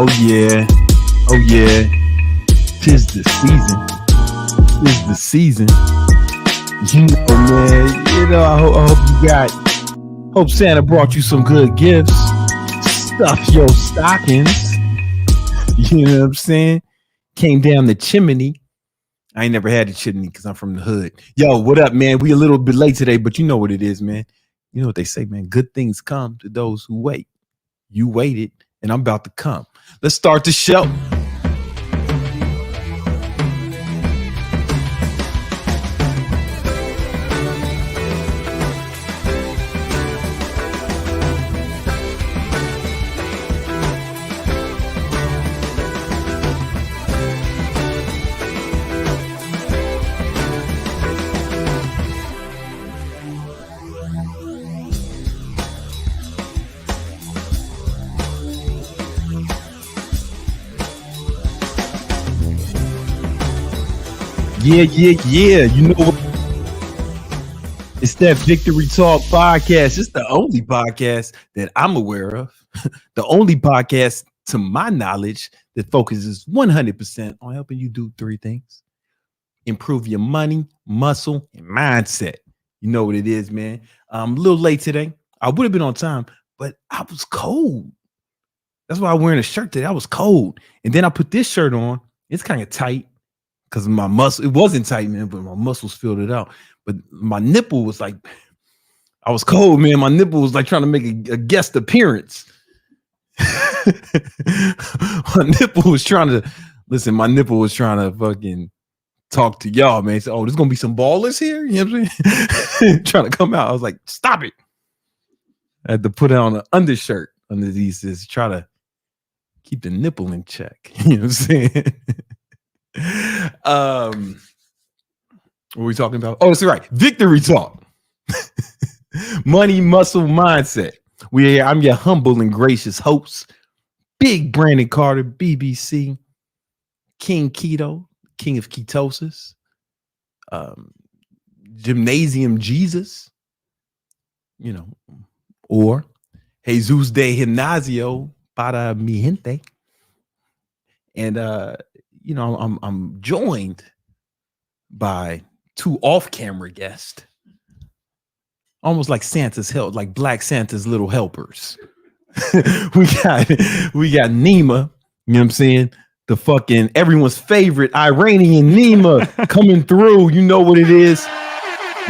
Oh yeah. Oh yeah. Tis the season. Tis the season. You know, man. You know, I hope you got. Hope Santa brought you some good gifts. Stuff your stockings. You know what I'm saying? Came down the chimney. I ain't never had a chimney because I'm from the hood. Yo, what up, man? We a little bit late today, but you know what it is, man. You know what they say, man. Good things come to those who wait. You waited, and I'm about to come. Let's start the show. Yeah. You know what? It's that Victory Talk podcast. It's the only podcast that I'm aware of. The only podcast, to my knowledge, that focuses 100% on helping you do three things. Improve your money, muscle, and mindset. You know what it is, man. I'm a little late today. I would have been on time, but I was cold. That's why I'm wearing a shirt today. I was cold. And then I put this shirt on. It's kind of tight. Because my muscle, it wasn't tight, man, but my muscles filled it out. But my nipple was like, I was cold, man. My nipple was like trying to make a guest appearance. My nipple was trying to fucking talk to y'all, man. So, there's going to be some ballers here. You know what I'm saying? Trying to come out. I was like, stop it. I had to put on an undershirt under these to try to keep the nipple in check. You know what I'm saying? What are we talking about? Oh, that's right. Victory Talk. Money, muscle, mindset. I'm your humble and gracious host, Big Brandon Carter, BBC, King Keto, King of Ketosis, Gymnasium Jesus, you know, or Jesus de Gimnasio para mi gente. And you know, I'm joined by two off-camera guests, almost like Santa's help, like Black Santa's little helpers. we got Nima, you know what I'm saying? The fucking everyone's favorite Iranian Nima coming through. You know what it is,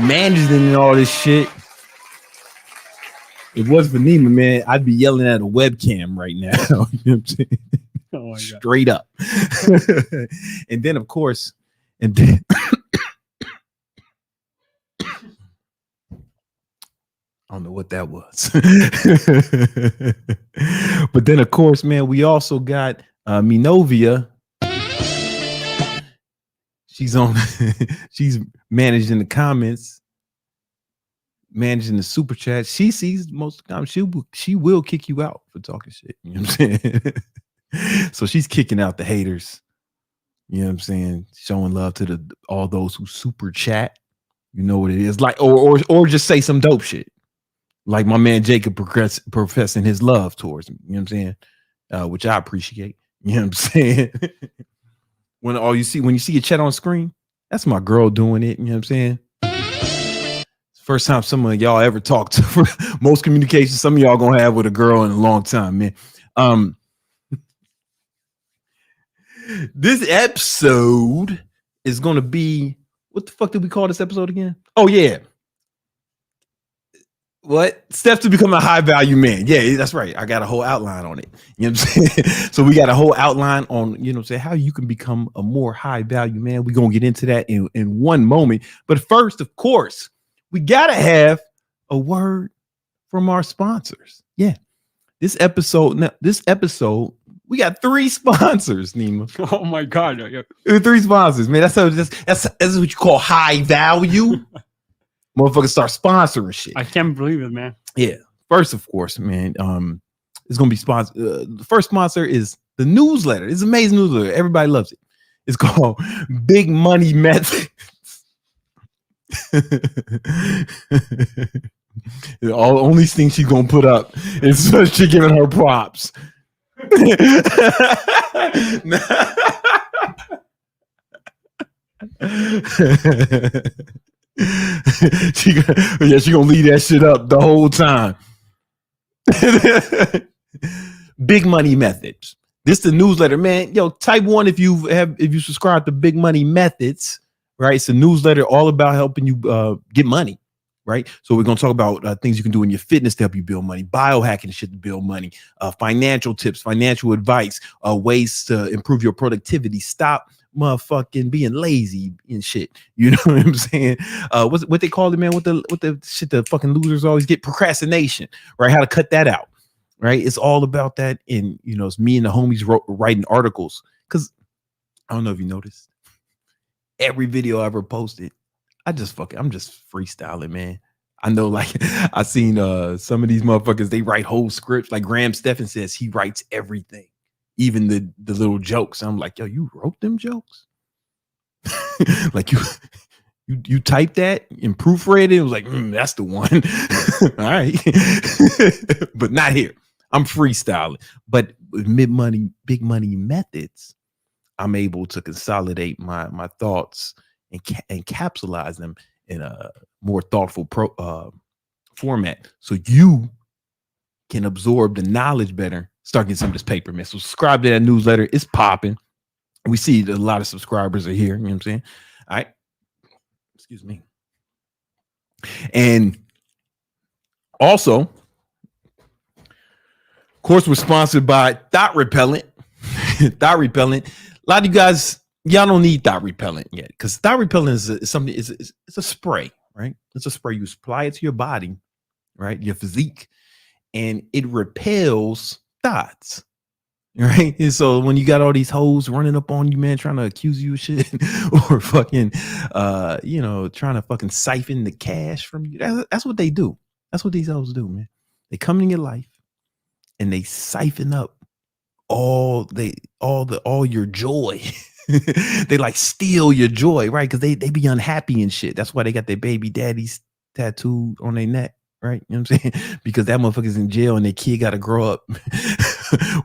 managing and all this shit. If it was for Nima, man, I'd be yelling at a webcam right now. You know what I'm saying? Oh, straight up. And then, of course, I don't know what that was. But then, of course, man, we also got Minovia. She's she's managing the comments, managing the super chat. She sees most of the comments. She will kick you out for talking shit. You know what I'm saying? So she's kicking out the haters. You know what I'm saying? Showing love to all those who super chat. You know what it is. Like, or just say some dope shit. Like my man Jacob professing his love towards me. You know what I'm saying? Which I appreciate. You know what I'm saying? When you see a chat on screen, that's my girl doing it. You know what I'm saying? First time some of y'all ever talked to. Most communication some of y'all gonna have with a girl in a long time, man. This episode is going to be, what the fuck did we call this episode again? Oh, yeah. What? Steps to become a high value man. Yeah, that's right. I got a whole outline on it. You know what I'm saying? So we got a whole outline on, you know what I'm saying, how you can become a more high value man. We're going to get into that in one moment. But first, of course, we got to have a word from our sponsors. Yeah. This episode, we got 3 sponsors, Nima. Oh my God. 3 sponsors, man. That's what you call high value. Motherfuckers start sponsoring shit. I can't believe it, man. Yeah. First, of course, man, it's gonna be sponsored. The first sponsor is the newsletter. It's an amazing newsletter. Everybody loves it. It's called Big Money Methods. The only thing she's gonna put up is she giving her props. She gonna leave that shit up the whole time. Big Money Methods. This is the newsletter, man. Yo, type 1 if you subscribe to Big Money Methods, right? It's a newsletter all about helping you get money, right? So we're gonna talk about things you can do in your fitness to help you build money, biohacking shit to build money, financial tips, financial advice, ways to improve your productivity. Stop motherfucking being lazy and shit. You know what I'm saying? What they call it, man? What the shit the fucking losers always get? Procrastination, right? How to cut that out. Right, it's all about that. And it's me and the homies writing articles. Because I don't know if you noticed, every video I ever posted, I'm just freestyling, man. I know, like, I seen some of these motherfuckers, they write whole scripts. Like Graham Stephan says, he writes everything, even the little jokes. I'm like, yo, you wrote them jokes? Like you typed that and proofread it. It was like, that's the one. All right. But not here. I'm freestyling. But with Big Money Methods, I'm able to consolidate my thoughts and capsulize them in a more thoughtful format, so you can absorb the knowledge better. Start getting some of this paper, man. So subscribe to that newsletter. It's popping. We see that a lot of subscribers are here. You know what I'm saying? All right. Excuse me. And also, of course, we're sponsored by Thot Repellent. Thot Repellent. A lot of you guys, y'all don't need Thot Repellent yet, because Thot Repellent is something. It's a spray, right? It's a spray. You apply it to your body, right? Your physique, and it repels thoughts, right? And so when you got all these hoes running up on you, man, trying to accuse you of shit, or fucking, trying to fucking siphon the cash from you, that's what they do. That's what these hoes do, man. They come in your life and they siphon up all your joy. They like steal your joy, right? Because they be unhappy and shit. That's why they got their baby daddies tattooed on their neck, right? You know what I'm saying? Because that motherfucker's in jail and their kid got to grow up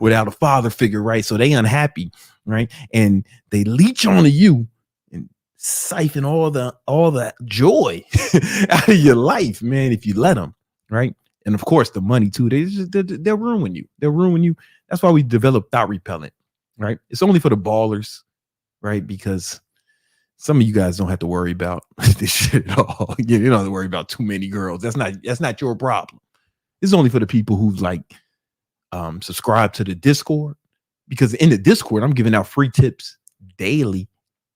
without a father figure, right? So they unhappy, right? And they leech onto you and siphon all the joy out of your life, man, if you let them, right? And of course, the money too. They'll ruin you. They'll ruin you. That's why we developed Thot Repellent, right? It's only for the ballers, right? Because some of you guys don't have to worry about this shit at all. You don't have to worry about too many girls. That's not your problem. It's only for the people who like subscribe to the Discord, because in the Discord, I'm giving out free tips daily,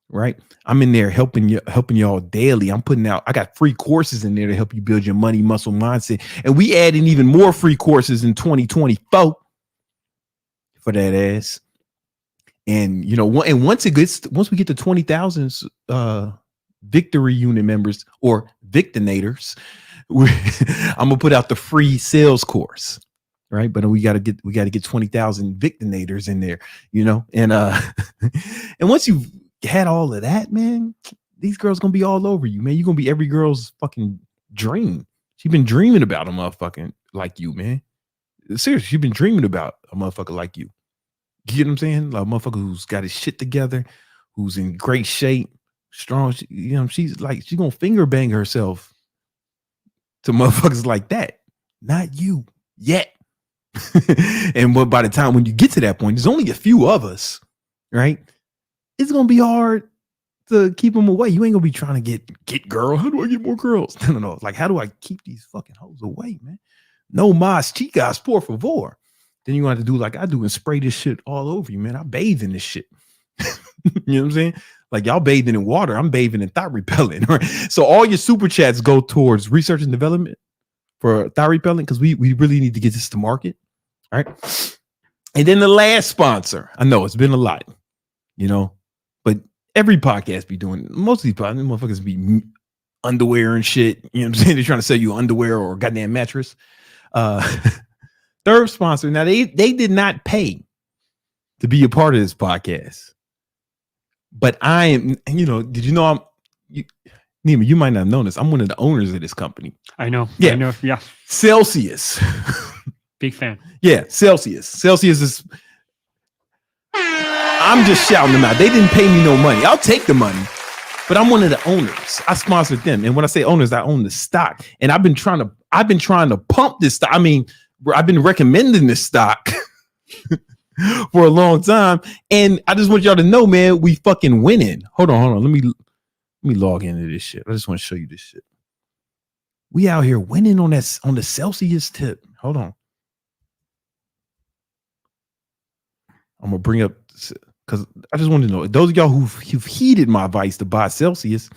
right? I'm in there helping y'all daily. I got free courses in there to help you build your money muscle mindset. And we adding even more free courses in 2024 for that ass. And once we get to 20,000 victory unit members or victinators, I'm gonna put out the free sales course, right? But we gotta get 20,000 victinators in there, and and once you've had all of that, man, these girls gonna be all over you, man. You're gonna be every girl's fucking dream. She's been dreaming about a motherfucking like you, man. Seriously, she's been dreaming about a motherfucker like you. You get what I'm saying? Like a motherfucker who's got his shit together, who's in great shape, strong. She's gonna finger bang herself to motherfuckers like that. Not you yet. And by the time when you get to that point, there's only a few of us, right? It's gonna be hard to keep them away. You ain't gonna be trying to get girl. How do I get more girls? No. Like, how do I keep these fucking hoes away, man? No mas chicas, por favor. Then you want to do like I do and spray this shit all over you, man. I bathe in this shit. You know what I'm saying? Like y'all bathing in water, I'm bathing in Thot Repellent. Right? So all your super chats go towards research and development for Thot Repellent, because we really need to get this to market. All right. And then the last sponsor. I know it's been a lot, but every podcast be doing, most of these motherfuckers be underwear and shit. You know what I'm saying? They're trying to sell you underwear or a goddamn mattress. Third sponsor. Now they did not pay to be a part of this podcast, but I am. Did you know Nima? You might not have known this. I'm one of the owners of this company. I know. Yeah. I know. Yeah. Celsius. Big fan. Yeah, Celsius. Celsius is I'm just shouting them out. They didn't pay me no money. I'll take the money, but I'm one of the owners. I sponsored them. And when I say owners, I own the stock. And I've been trying to pump this stock. I mean, I've been recommending this stock for a long time. And I just want y'all to know, man, we fucking winning. Hold on. Let me log into this shit. I just want to show you this shit. We out here winning on the Celsius tip. Hold on. I'm gonna bring up because I just want to know those of y'all who've heeded my advice to buy Celsius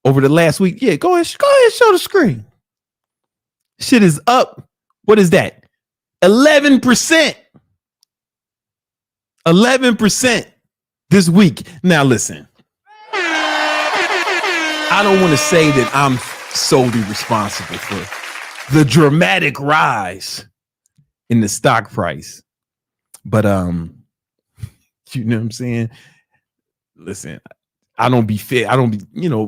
over the last week. Yeah, go ahead, show the screen. Shit is up. What is that? 11%. 11% this week. Now listen, I don't want to say that I'm solely responsible for the dramatic rise in the stock price. But you know what I'm saying? Listen, I don't be fair. I don't be,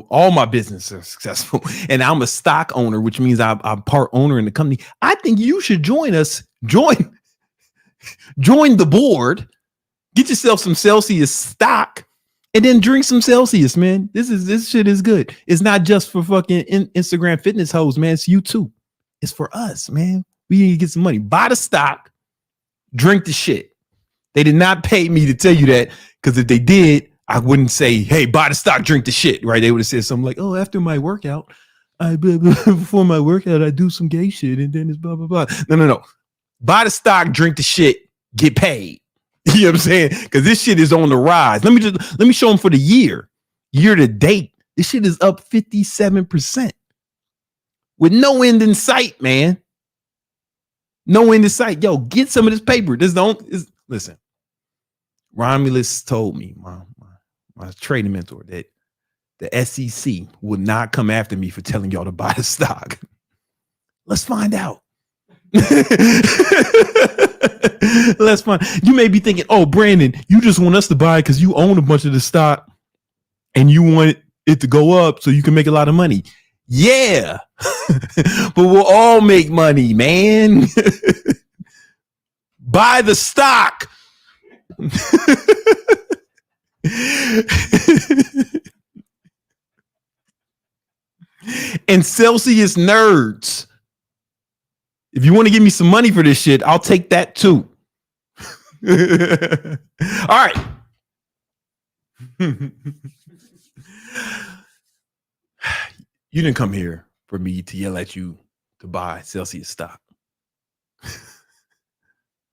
all my businesses are successful. And I'm a stock owner, which means I'm part owner in the company. I think you should join us. Join the board. Get yourself some Celsius stock and then drink some Celsius, man. This shit is good. It's not just for fucking Instagram fitness hoes, man. It's you too. It's for us, man. We need to get some money. Buy the stock, drink the shit. They did not pay me to tell you that, because if they did, I wouldn't say, hey, buy the stock, drink the shit, right? They would have said something like, oh, after my workout, before my workout, I do some gay shit, and then it's blah, blah, blah. No. Buy the stock, drink the shit, get paid. You know what I'm saying? Because this shit is on the rise. Let me show them for the year to date. This shit is up 57% with no end in sight, man. No end in sight. Yo, get some of this paper. Listen, Romulus told me, my trading mentor, that the SEC would not come after me for telling y'all to buy the stock. Let's find out. Let's find. You may be thinking, oh, Brandon, you just want us to buy it because you own a bunch of the stock and you want it to go up so you can make a lot of money. Yeah, but we'll all make money, man. Buy the stock. And Celsius nerds, if you want to give me some money for this shit, I'll take that too. All right. You didn't come here for me to yell at you to buy Celsius stock.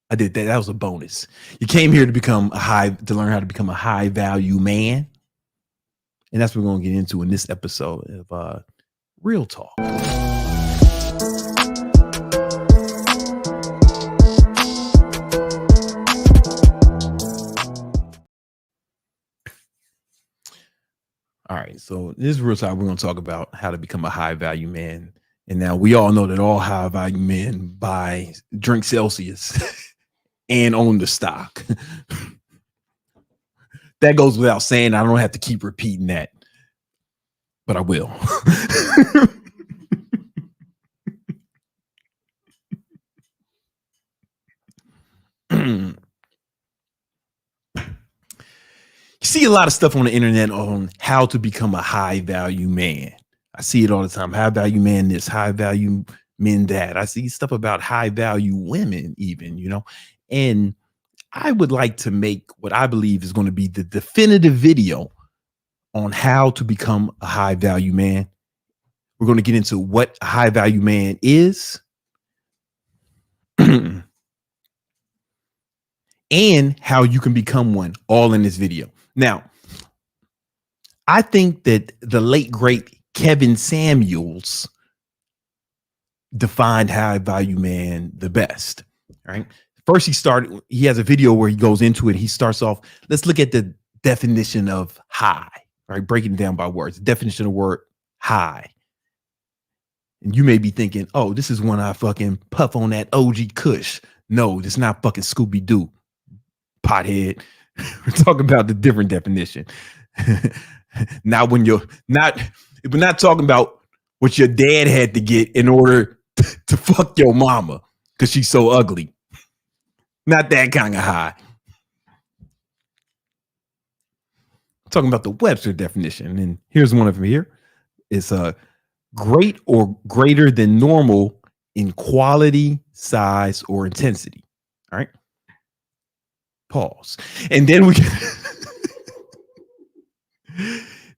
I did that. That was a bonus. You came here to learn how to become a high value man. And that's what we're going to get into in this episode of Real Talk. All right, so this is Real Talk. We're going to talk about how to become a high value man. And now we all know that all high value men drink Celsius and own the stock. That goes without saying. I don't have to keep repeating that, but I will. You see a lot of stuff on the internet on how to become a high value man. I see it all the time. High value man this, high value men that. I see stuff about high value women even, and I would like to make what I believe is going to be the definitive video on how to become a high value man. We're going to get into what a high value man is and how you can become one, all in this video. Now, I think that the late, great Kevin Samuels defined high value man the best, right? First, he has a video where he goes into it. He starts off, let's look at the definition of high, right? Breaking it down by words. The definition of word high. And you may be thinking, oh, this is when I fucking puff on that OG Kush. No, it's not fucking Scooby-Doo, pothead. We're talking about the different definition. Not when we're not talking about what your dad had to get in order to fuck your mama because she's so ugly. Not that kind of high. I'm talking about the Webster definition. And here's one of them here. It's great or greater than normal in quality, size, or intensity. All right. Pause. And then we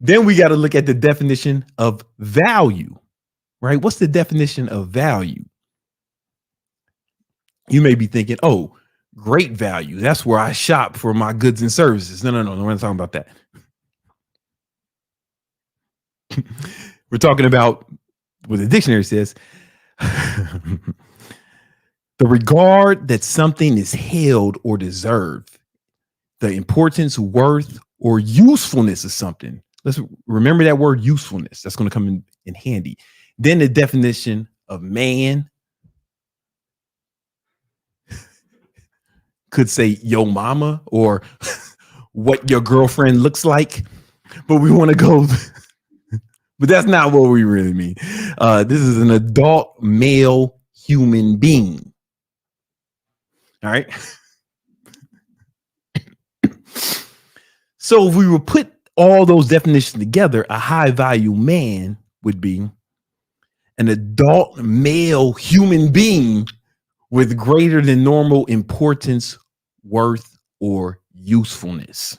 then we got to look at the definition of value, right? What's the definition of value? You may be thinking, oh, great value. That's where I shop for my goods and services. No, we're not talking about that. We're talking about what the dictionary says. The regard that something is held or deserved, the importance, worth, or usefulness of something. Let's remember that word usefulness. That's going to come in handy. Then the definition of man could say yo mama or what your girlfriend looks like, but we want to go, but that's not what we really mean. This is an adult male human being. All right. So if we would put all those definitions together, a high value man would be an adult male human being with greater than normal importance, worth, or usefulness.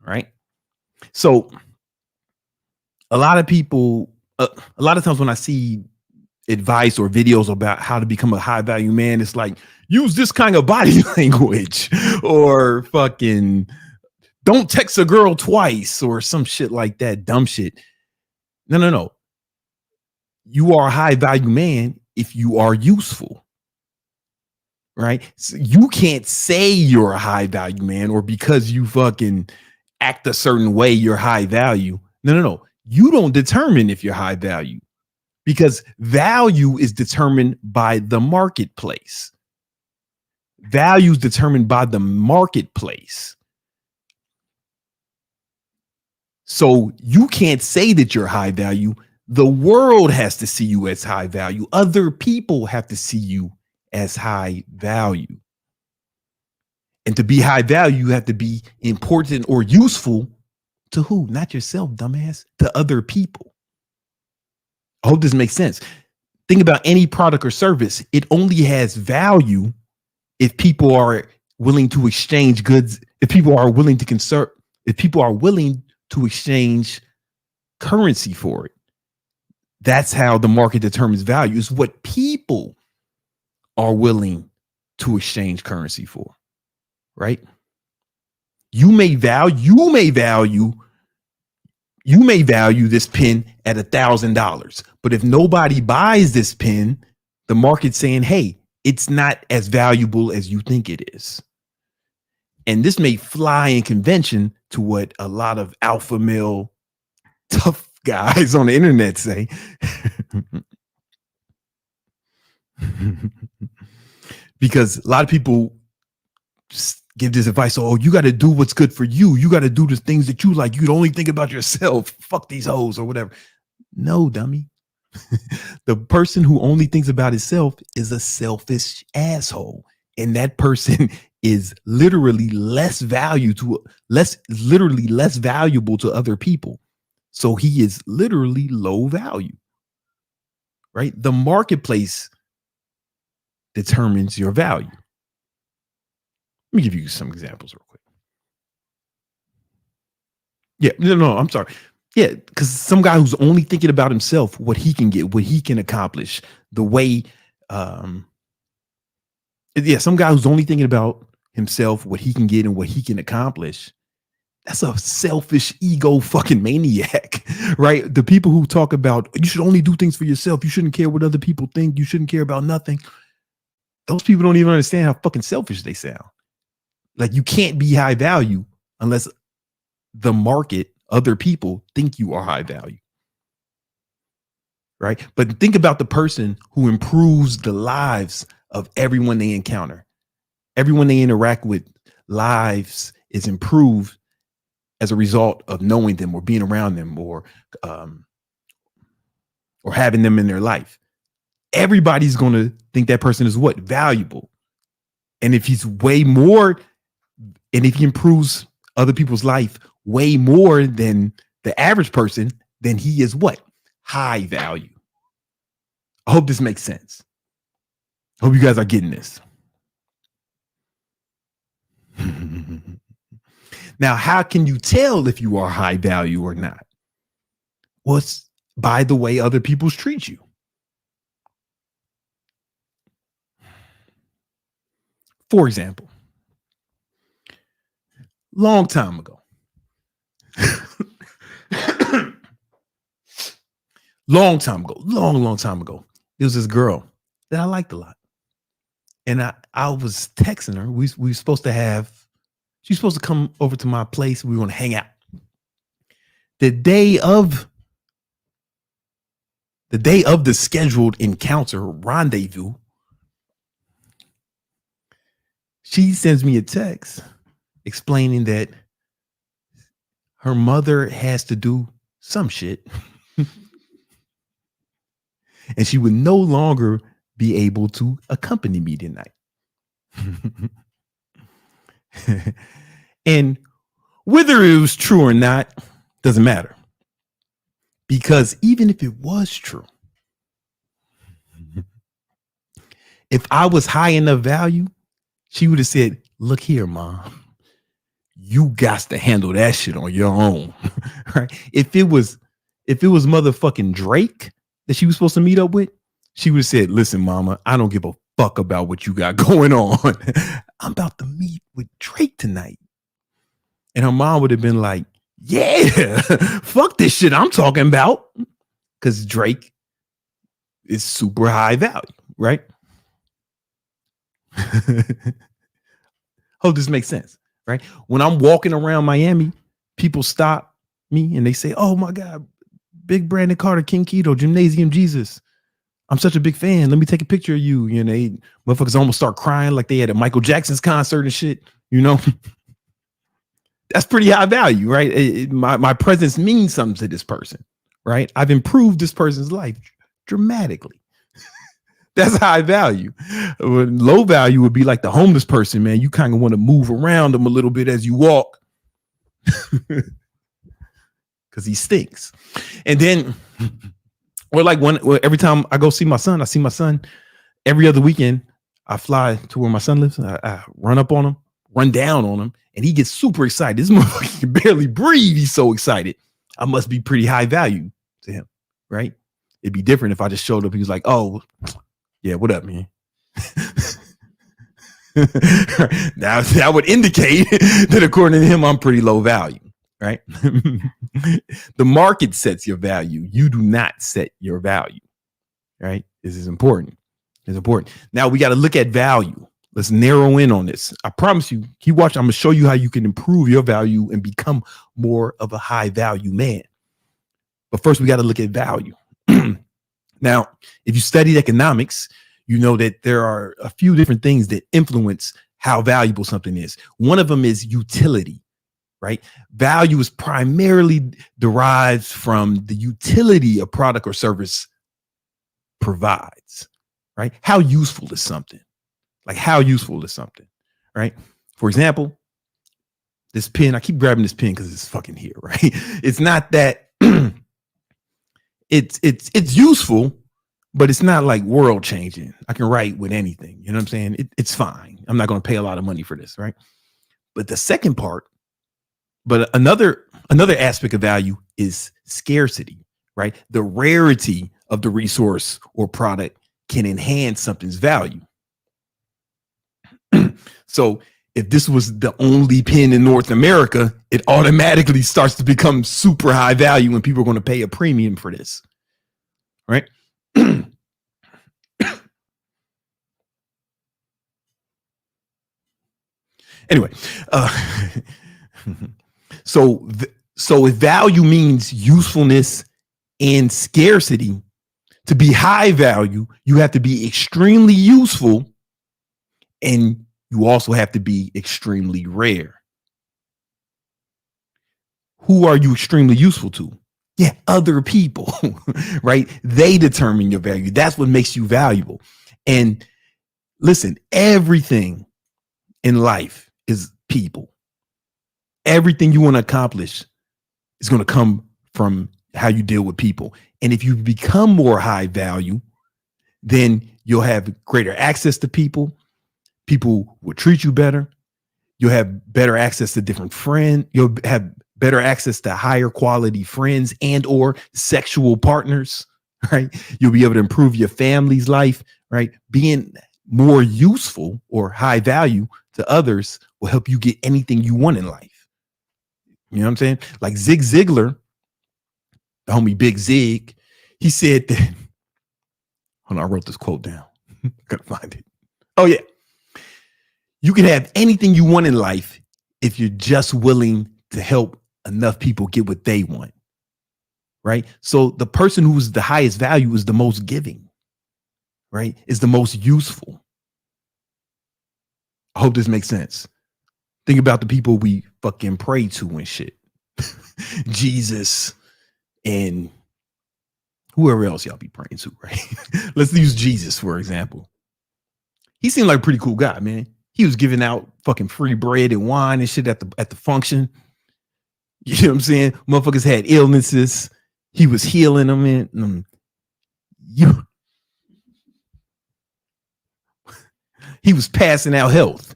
Right. So a lot of people, a lot of times when I see advice or videos about how to become a high value man, it's like, use this kind of body language or fucking don't text a girl twice or some shit like that. Dumb shit. No. You are a high value man if you are useful. Right? So you can't say you're a high value man or because you fucking act a certain way, you're high value. No. You don't determine if you're high value because value is determined by the marketplace. Value is determined by the marketplace. So you can't say that you're high value. The world has to see you as high value. Other people have to see you as high value. And to be high value, you have to be important or useful to who? Not yourself, dumbass, to other people. I hope this makes sense. Think about any product or service. It only has value if people are willing to exchange goods, if people are willing to to exchange currency for it. That's how the market determines value, is what people are willing to exchange currency for, right? You may value this pen at $1,000, but if nobody buys this pen, the market's saying, hey, it's not as valuable as you think it is. And this may fly in convention to what a lot of alpha male tough guys on the internet say. Because a lot of people give this advice. Oh, you got to do what's good for you. You got to do the things that you like. You don't only think about yourself. Fuck these hoes or whatever. No, dummy. The person who only thinks about himself is a selfish asshole. And that person is literally less valuable to other people. So he is literally low value, right? The marketplace determines your value. Let me give you some examples real quick. Yeah, no, I'm sorry. Yeah, because some guy who's only thinking about himself, what he can get, what he can accomplish, the way, some guy who's only thinking about himself, what he can get and what he can accomplish. That's a selfish ego fucking maniac, right? The people who talk about you should only do things for yourself. You shouldn't care what other people think. You shouldn't care about nothing. Those people don't even understand how fucking selfish they sound. Like you can't be high value unless the market, other people think you are high value. Right? But think about the person who improves the lives of everyone they encounter. Everyone they interact with, lives is improved as a result of knowing them or being around them or having them in their life. Everybody's going to think that person is what? Valuable. And if he's way more, and if he improves other people's life way more than the average person, then he is what? High value. I hope this makes sense. I hope you guys are getting this. Now, how can you tell if you are high value or not? Well, it's by the way other people treat you. For example, long time ago, long time ago, there was this girl that I liked a lot. And I was texting her. We were supposed to have, she's supposed to come over to my place. We were going to hang out. The day of the scheduled encounter, rendezvous, she sends me a text explaining that her mother has to do some shit and she would no longer be able to accompany me tonight. And whether it was true or not, doesn't matter. Because even if it was true, if I was high enough value, she would have said, look here, mom, you got to handle that shit on your own. Right? If it was motherfucking Drake that she was supposed to meet up with, she would have said, listen, mama, I don't give a fuck about what you got going on. I'm about to meet with Drake tonight. And her mom would have been like, yeah, fuck this shit I'm talking about. Because Drake is super high value, right? Hope this makes sense, right? When I'm walking around Miami, people stop me and they say, oh my God, Big Brandon Carter, King Keto, Gymnasium Jesus. I'm such a big fan. Let me take a picture of you. You know, they motherfuckers almost start crying like they had a Michael Jackson's concert and shit, you know? That's pretty high value, right? My presence means something to this person, right? I've improved this person's life dramatically. That's high value. Low value would be like the homeless person, man. You kind of want to move around them a little bit as you walk because he stinks. And then, or like every time I go see my son, I see my son every other weekend. I fly to where my son lives. I run up on him, run down on him, and he gets super excited. This motherfucker can barely breathe. He's so excited. I must be pretty high value to him, right? It'd be different if I just showed up. He was like, oh, yeah, what up, man? Now that would indicate that according to him, I'm pretty low value, right? The market sets your value. You do not set your value, right? This is important. It's important. Now we got to look at value. Let's narrow in on this. I promise you, keep watching. I'm going to show you how you can improve your value and become more of a high value man. But first, we got to look at value. Now, if you studied economics, you know that there are a few different things that influence how valuable something is. One of them is utility, right? Value is primarily derived from the utility a product or service provides, right? How useful is something? Like how useful is something, right? For example, this pen, I keep grabbing this pen because it's fucking here, right? It's not that it's useful, but it's not like world changing. I can write with anything. You know what I'm saying? It's fine. I'm not going to pay a lot of money for this, right? But the second part, but another aspect of value is scarcity, right? The rarity of the resource or product can enhance something's value. So if this was the only pen in North America, it automatically starts to become super high value and people are going to pay a premium for this, right? Anyway, so if value means usefulness and scarcity, to be high value, you have to be extremely useful and you also have to be extremely rare. Who are you extremely useful to? Yeah, other people, right? They determine your value. That's what makes you valuable. And listen, everything in life is people. Everything you want to accomplish is going to come from how you deal with people. And if you become more high value, then you'll have greater access to people. People will treat you better. You'll have better access to different friends. You'll have better access to higher quality friends and or sexual partners, right? You'll be able to improve your family's life, right? Being more useful or high value to others will help you get anything you want in life. You know what I'm saying? Like Zig Ziglar, the homie Big Zig, he said that, hold on, I wrote this quote down. Gotta find it. Oh yeah. You can have anything you want in life if you're just willing to help enough people get what they want, right? So the person who's the highest value is the most giving, right? Is the most useful. I hope this makes sense. Think about the people we fucking pray to and shit. Jesus and whoever else y'all be praying to, right? Let's use Jesus, for example. He seemed like a pretty cool guy, man. He was giving out fucking free bread and wine and shit at the function. You know what I'm saying? Motherfuckers had illnesses. He was healing them. He was passing out health,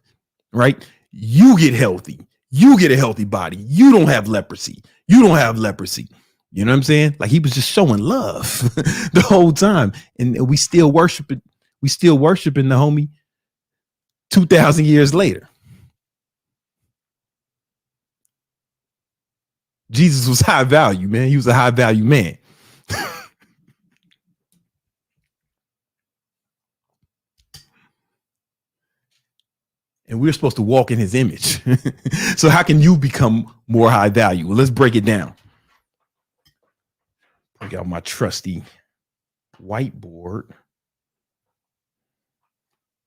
right? You get healthy. You get a healthy body. You don't have leprosy. You don't have leprosy. You know what I'm saying? Like he was just showing love the whole time. And we still worshiping the homie 2,000 years later. Jesus was high value, man. He was a high value man. And we're supposed to walk in his image. So how can you become more high value? Well, let's break it down. Break out my trusty whiteboard.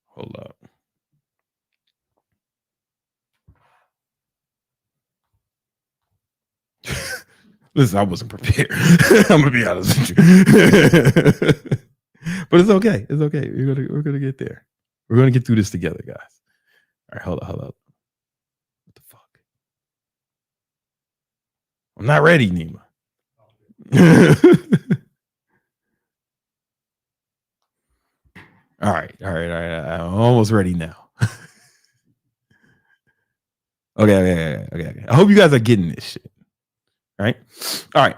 Hold up. Listen, I wasn't prepared. I'm gonna be honest with you. But it's okay. It's okay. We're gonna get there. We're gonna get through this together, guys. All right, hold up. What the fuck? I'm not ready, Nima. All right. I'm almost ready now. Okay. I hope you guys are getting this shit. Right? All right.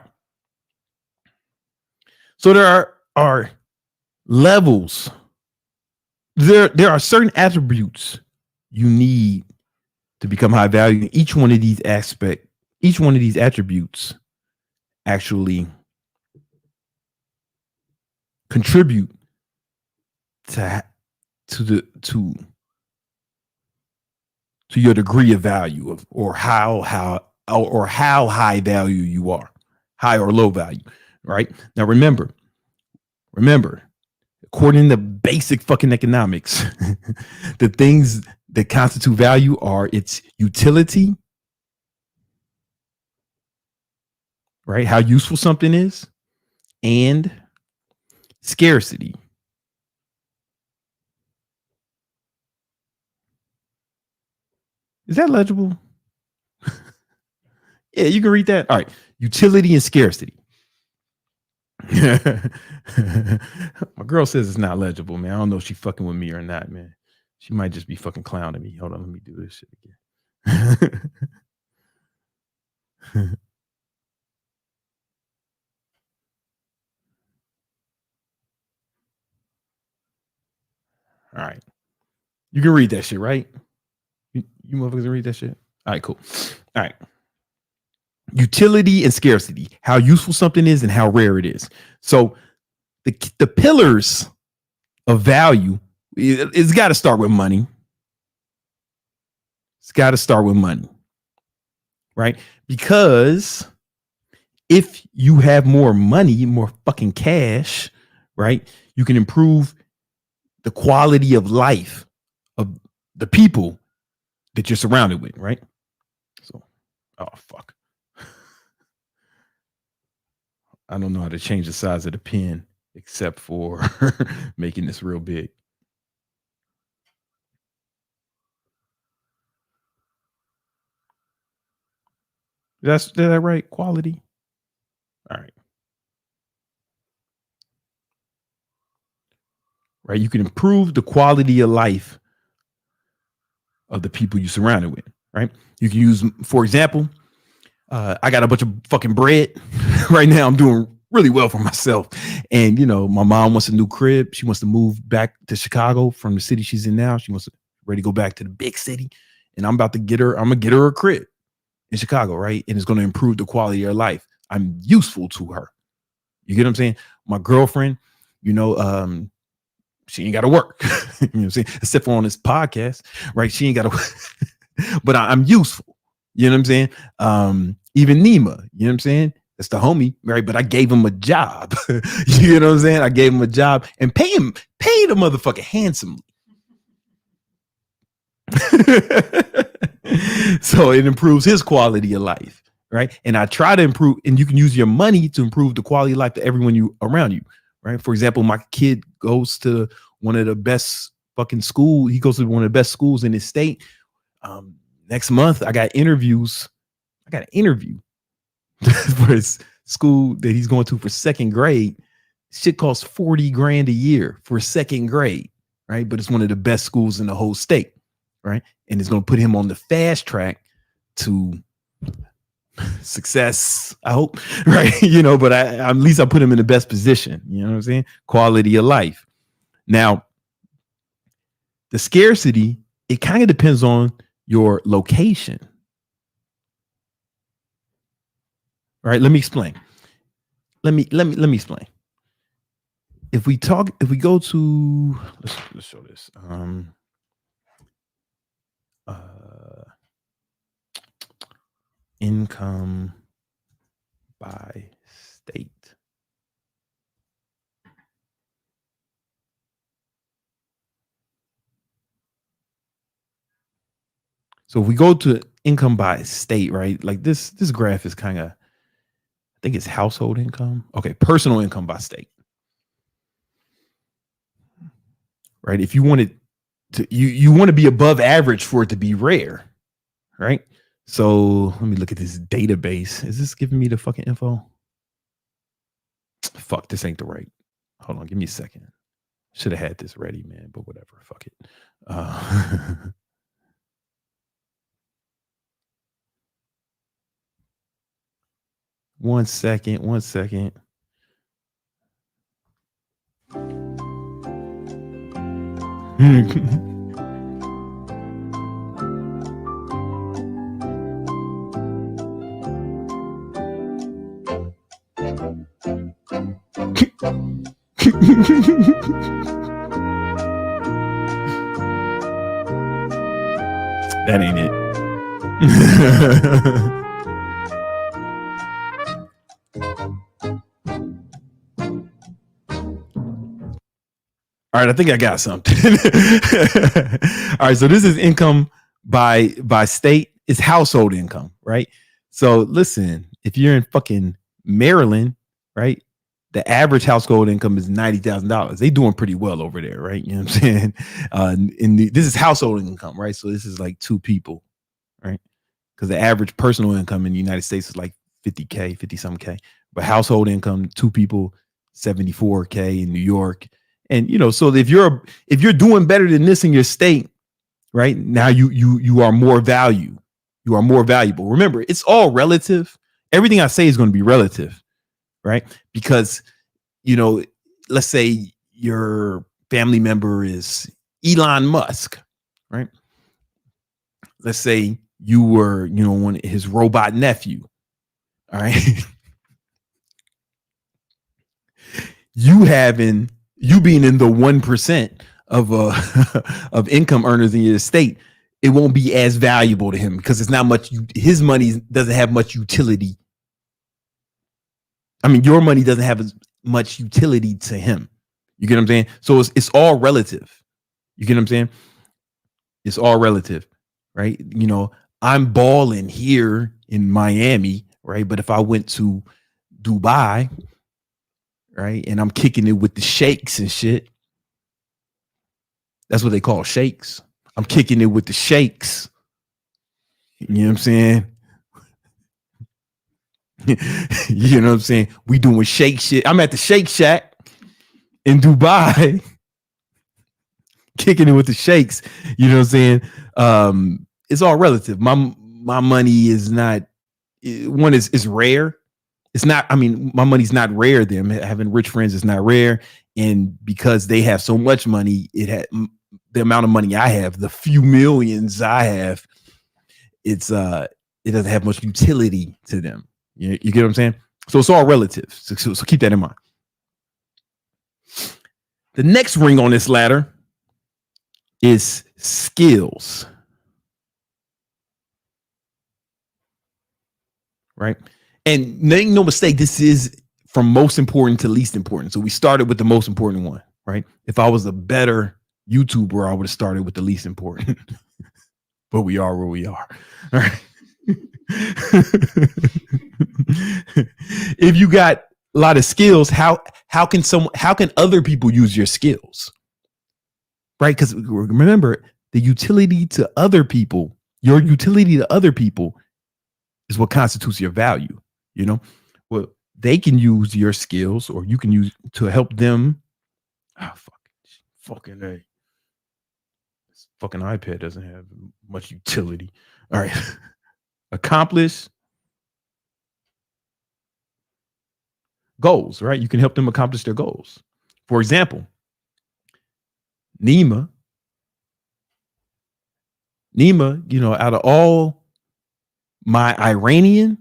So there are levels. There are certain attributes you need to become high value. Each one of these attributes actually contribute to your degree of value or how high value you are, high or low value, right? Now remember, according to basic fucking economics, the things that constitute value are its utility, right? How useful something is, and scarcity. Is that legible? Yeah, you can read that. All right. Utility and scarcity. My girl says it's not legible, man. I don't know if she's fucking with me or not, man. She might just be fucking clowning me. Hold on, let me do this shit again. All right. You can read that shit, right? You motherfuckers read that shit? All right, cool. All right. Utility and scarcity, how useful something is and how rare it is. So the pillars of value, it's got to start with money. It's got to start with money, right? Because if you have more money, more fucking cash, right, you can improve the quality of life of the people that you're surrounded with, right? So, oh, fuck. I don't know how to change the size of the pen except for making this real big. Is that right? Quality. All right. Right. You can improve the quality of life of the people you surrounded with. Right. You can use, for example, I got a bunch of fucking bread right now. I'm doing really well for myself. And, you know, my mom wants a new crib. She wants to move back to Chicago from the city she's in now. She wants to ready to go back to the big city. And I'm going to get her a crib in Chicago, right? And it's going to improve the quality of her life. I'm useful to her. You get what I'm saying? My girlfriend, you know, she ain't got to work. You know what I'm saying? Except for on this podcast, right? She ain't got to work. But I'm useful. You know what I'm saying? Even Nima, you know what I'm saying? That's the homie, right? But I gave him a job. You know what I'm saying? I gave him a job and pay the motherfucker handsomely. So it improves his quality of life, right? And I try to improve, and you can use your money to improve the quality of life to everyone you around you, right? For example, my kid goes to one of the best fucking school. He goes to one of the best schools in his state. Next month, I got interviews. I got an interview for his school that he's going to for second grade. Shit costs $40,000 a year for second grade, right? But it's one of the best schools in the whole state, right? And it's going to put him on the fast track to success, I hope, right? You know, but at least I put him in the best position. You know what I'm saying? Quality of life. Now, the scarcity, it kind of depends on your location. All right, let me explain. Let me explain. If we go to, let's show this. Income by state. So if we go to income by state, right? Like this graph is kind of, I think it's household income. Okay, personal income by state. Right? If you wanted to, you want to be above average for it to be rare, right? So let me look at this database. Is this giving me the fucking info? Fuck, this ain't the right. Hold on, give me a second. Should have had this ready, man, but whatever. Fuck it. 1 second. That ain't it. All right, I think I got something. All right, so this is income by state. It's household income, right? So listen, if you're in fucking Maryland, right, the average household income is $90,000. They doing pretty well over there, right? You know what I'm saying? This is household income, right? So this is like two people, right? Because the average personal income in the United States is like 50K, 50 some K. But household income, two people, 74K in New York. And you know, so if you're doing better than this in your state, right now, you are more value. You are more valuable. Remember, it's all relative. Everything I say is going to be relative, right? Because you know, let's say your family member is Elon Musk, right? Let's say you were, you know, his robot nephew. All right. You being in the 1% of of income earners in your state, it won't be as valuable to him because it's not much. His money doesn't have much utility. I mean, your money doesn't have as much utility to him. You get what I'm saying? So it's all relative. You get what I'm saying? It's all relative, right? You know, I'm balling here in Miami, right? But if I went to Dubai, right, and I'm kicking it with the sheikhs and shit. That's what they call sheikhs. I'm kicking it with the sheikhs. You know what I'm saying? You know what I'm saying? We doing shake shit. I'm at the Shake Shack in Dubai, kicking it with the shakes. You know what I'm saying? It's all relative. My money is not one is rare. It's not, I mean, my money's not rare. Them having rich friends is not rare. And because they have so much money, it had the amount of money I have, the few millions I have, it doesn't have much utility to them. You get what I'm saying? So it's all relative. So keep that in mind. The next ring on this ladder is skills. Right? And make no mistake, this is from most important to least important. So we started with the most important one, right? If I was a better YouTuber, I would have started with the least important. But we are where we are. All right. If you got a lot of skills, how can other people use your skills? Right? Because remember, the utility to other people, your utility to other people is what constitutes your value. You know, well, they can use your skills, or you can use to help them. Oh, fucking A. This fucking iPad doesn't have much utility. All right. Accomplish goals, right? You can help them accomplish their goals. For example, Nima, you know, out of all my Iranian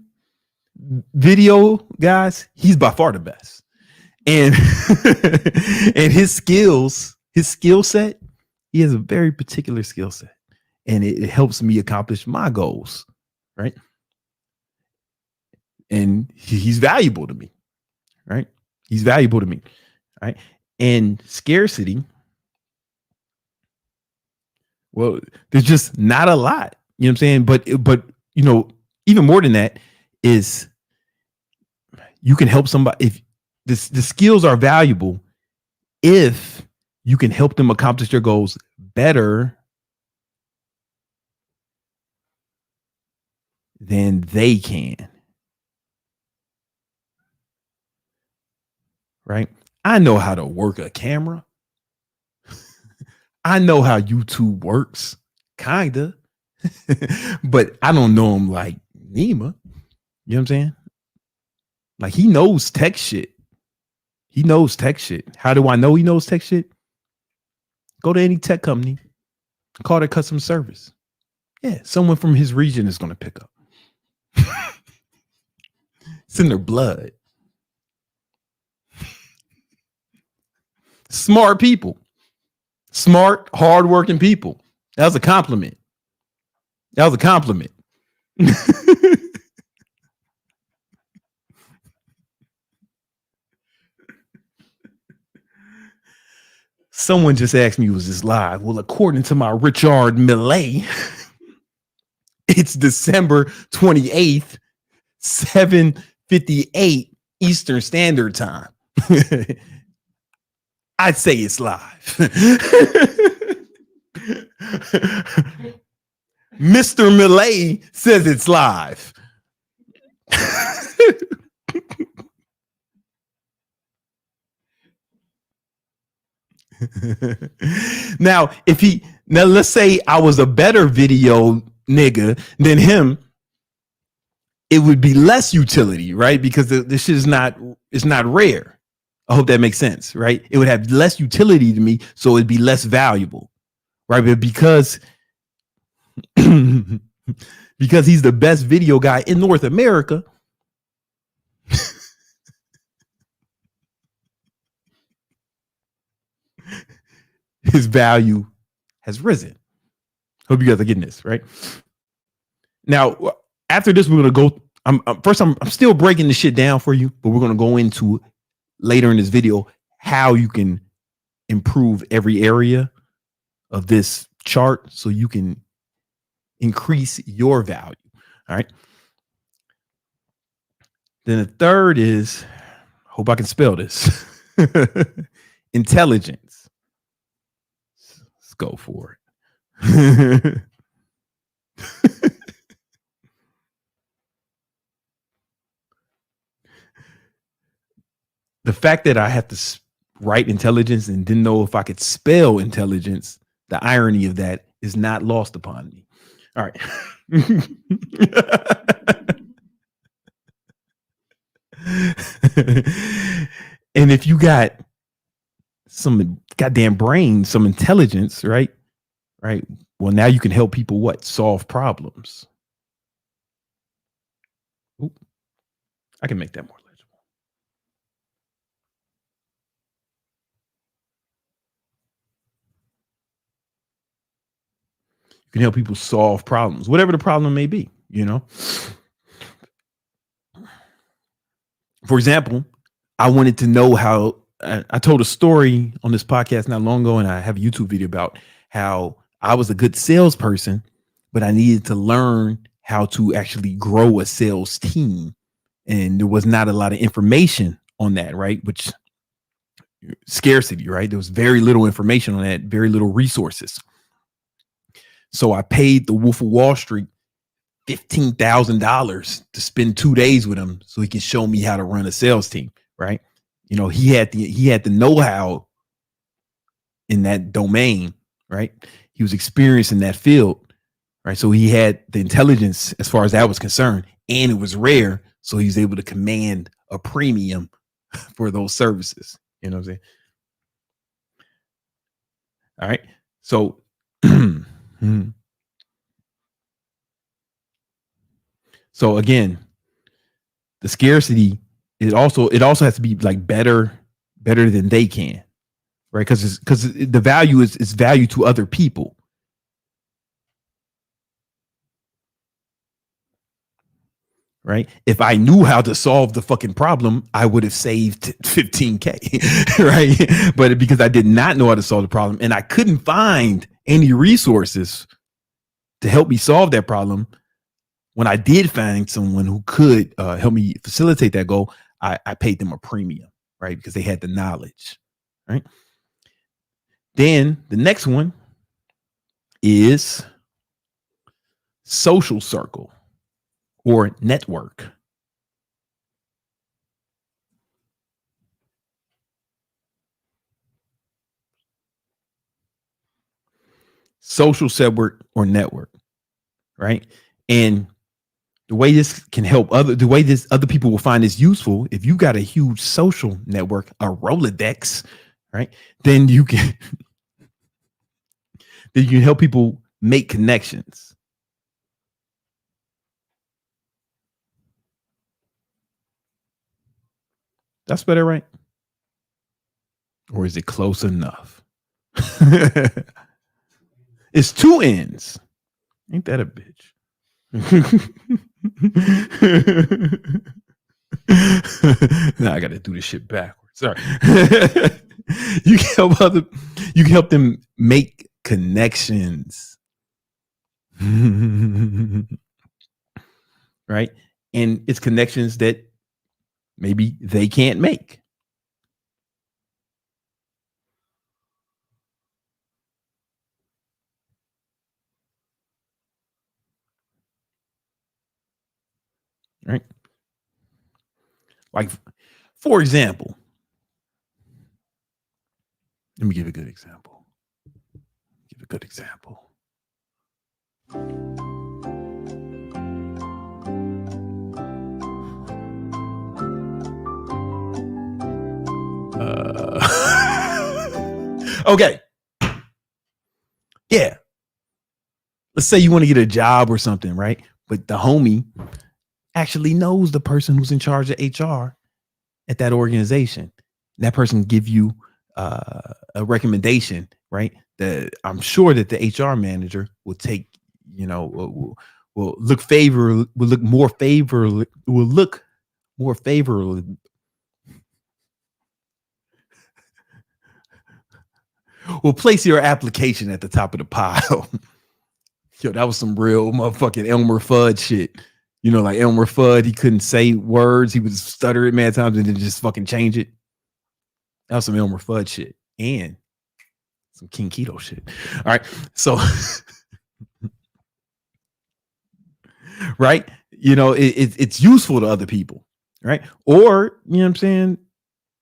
video guys, he's by far the best. And and his skill set, he has a very particular skill set, and it helps me accomplish my goals, right? And he's valuable to me, right? He's valuable to me, right? And scarcity, well, there's just not a lot, you know what I'm saying? But you know, even more than that is you can help somebody. If the skills are valuable, if you can help them accomplish their goals better than they can. Right? I know how to work a camera. I know how YouTube works, kinda. But I don't know him like Nima. You know what I'm saying? Like, he knows tech shit. He knows tech shit. How do I know he knows tech shit? Go to any tech company, call their customer service. Yeah, someone from his region is going to pick up. It's in their blood. Smart people. Smart, hardworking people. That was a compliment. That was a compliment. Someone just asked me, was this live? Well, according to my Richard Millet, it's December 28th, 7:58 Eastern Standard Time. I'd say it's live. Mr. Millet says it's live. Now, let's say I was a better video nigga than him, it would be less utility, right? Because this shit is not rare. I hope that makes sense, right? It would have less utility to me, so it'd be less valuable, right? But because he's the best video guy in North America, his value has risen. Hope you guys are getting this, right? Now, after this, we're gonna go. I'm still breaking the shit down for you, but we're gonna go into later in this video how you can improve every area of this chart so you can increase your value. All right. Then the third is, hope I can spell this, intelligence. Let's go for it. the fact that I have to write intelligence and didn't know if I could spell intelligence, the irony of that is not lost upon me. All right. And if you got some goddamn brain, some intelligence, right? Right. Well, now you can help people what? Solve problems. Oop. I can make that more legible. You can help people solve problems, whatever the problem may be, you know. For example, I wanted to know how I told a story on this podcast not long ago, and I have a YouTube video about how I was a good salesperson, but I needed to learn how to actually grow a sales team. And there was not a lot of information on that, right? Which scarcity, right? There was very little information on that, very little resources. So I paid the Wolf of Wall Street $15,000 to spend 2 days with him so he can show me how to run a sales team, right? You know, he had the know-how in that domain, right? He was experienced in that field, right? So he had the intelligence as far as that was concerned, and it was rare, so he was able to command a premium for those services. You know what I'm saying? All right. So so again, the scarcity, it also has to be like better than they can, right? Because the value is value to other people. Right. If I knew how to solve the fucking problem, I would have saved 15K. Right. But because I did not know how to solve the problem and I couldn't find any resources to help me solve that problem, when I did find someone who could help me facilitate that goal, I paid them a premium, right? Because they had the knowledge, right? Then the next one is social circle or network. Social network or network, right? And the way this can help the way this other people will find this useful, if you got a huge social network, a Rolodex, right? Then you can help people make connections. That's better, right? Or is it close enough? It's two ends. Ain't that a bitch? Now I gotta do this shit backwards. Sorry. You can help them make connections. Right? And it's connections that maybe they can't make. Right? Like, for example, let me give a good example. Okay. Yeah. Let's say you want to get a job or something, right? But the homie actually knows the person who's in charge of HR at that organization. That person give you a recommendation, right? That I'm sure that the HR manager will take, will look more favorably. We'll place your application at the top of the pile. Yo, that was some real motherfucking Elmer Fudd shit. You know, like Elmer Fudd, he couldn't say words. He would stutter it mad times and then just fucking change it. That was some Elmer Fudd shit and some King Keto shit. All right. So, right. You know, it's useful to other people. Right. Or, you know what I'm saying?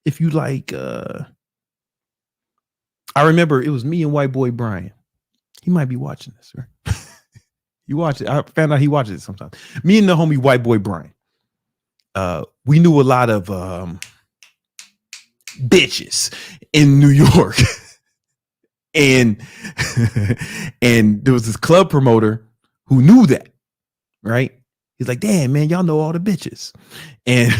if you like, I remember it was me and white boy Bryan. He might be watching this, right? You watch it. I found out he watches it sometimes. Me and the homie white boy Bryan. We knew a lot of bitches in New York. and and there was this club promoter who knew that, right? He's like, damn, man, y'all know all the bitches. And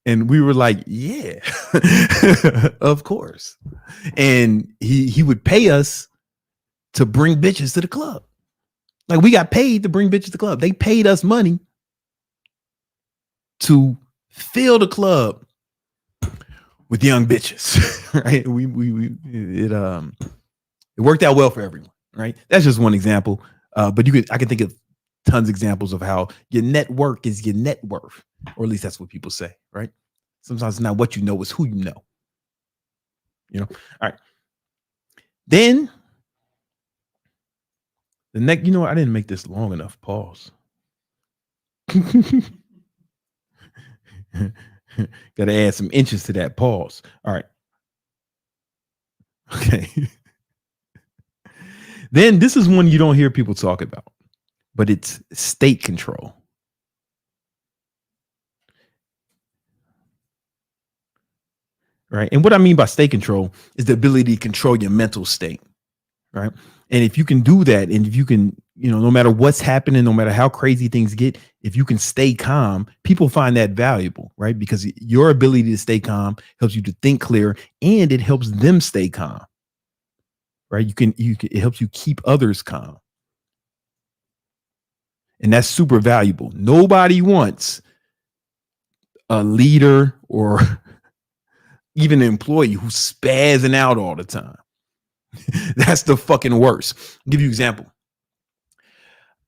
and we were like, yeah, of course. And he would pay us to bring bitches to the club. Like, we got paid to bring bitches to the club. They paid us money to fill the club with young bitches, right? It worked out well for everyone, right? That's just one example. But I can think of tons of examples of how your network is your net worth, or at least that's what people say, right? Sometimes it's not what you know, it's who you know. You know, all right. Then the next, I didn't make this long enough. Pause. Got to add some inches to that pause. All right. Okay. Then this is one you don't hear people talk about, but it's state control. Right. And what I mean by state control is the ability to control your mental state. Right. And if you can do that, and if you can, no matter what's happening, no matter how crazy things get, if you can stay calm, people find that valuable, right? Because your ability to stay calm helps you to think clear, and it helps them stay calm. Right. It helps you keep others calm. And that's super valuable. Nobody wants a leader or even an employee who's spazzing out all the time. That's the fucking worst. I'll give you an example.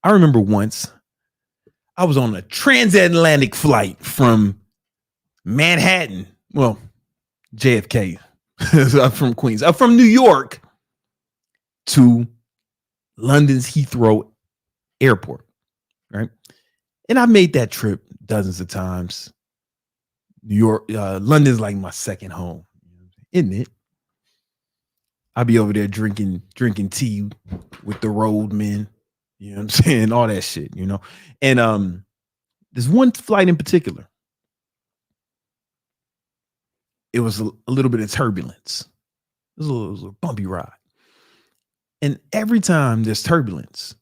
I remember once I was on a transatlantic flight from Manhattan, well, JFK, from Queens, from New York to London's Heathrow Airport, right? And I made that trip dozens of times. New York, London's like my second home, isn't it? I'll be over there drinking tea with the roadmen, you know what I'm saying? All that shit, And there's one flight in particular. It was a little bit of turbulence. It was a bumpy ride. And every time there's turbulence,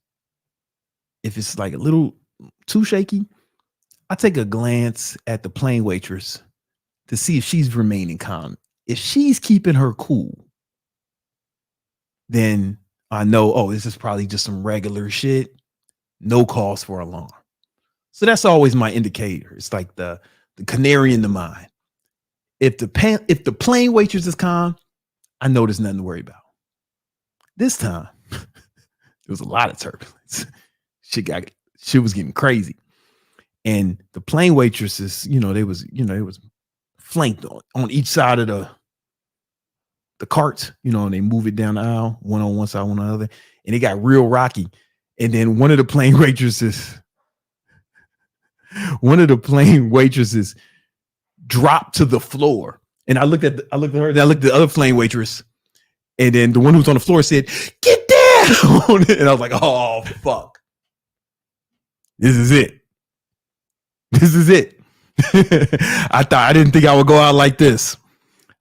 if it's like a little too shaky, I take a glance at the plane waitress to see if she's remaining calm. If she's keeping her cool, then I know, this is probably just some regular shit. No cause for alarm. So that's always my indicator. It's like the canary in the mine. If the plane waitress is calm, I know there's nothing to worry about. This time, there was a lot of turbulence. Shit was getting crazy. And the plane waitresses, it was flanked on each side of the carts, and they move it down the aisle, one on one side, one on the other, and it got real rocky. And then one of the plane waitresses dropped to the floor. And I looked at her, and I looked at the other plane waitress, and then the one who was on the floor said, "Get down!" And I was like, "Oh fuck, this is it. This is it." I didn't think I would go out like this.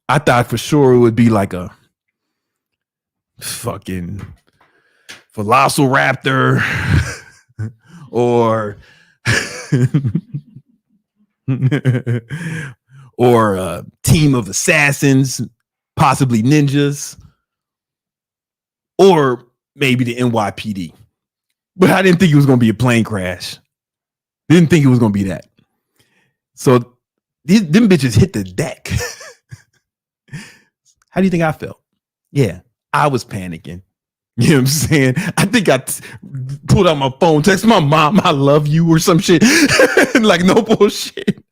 I thought for sure it would be like a fucking velociraptor or or a team of assassins, possibly ninjas, or maybe the NYPD. But I didn't think it was going to be a plane crash. Didn't think it was going to be that. So them bitches hit the deck. How do you think I felt? Yeah, I was panicking. You know what I'm saying? I think I pulled out my phone, text my mom, "I love you," or some shit. Like, no bullshit.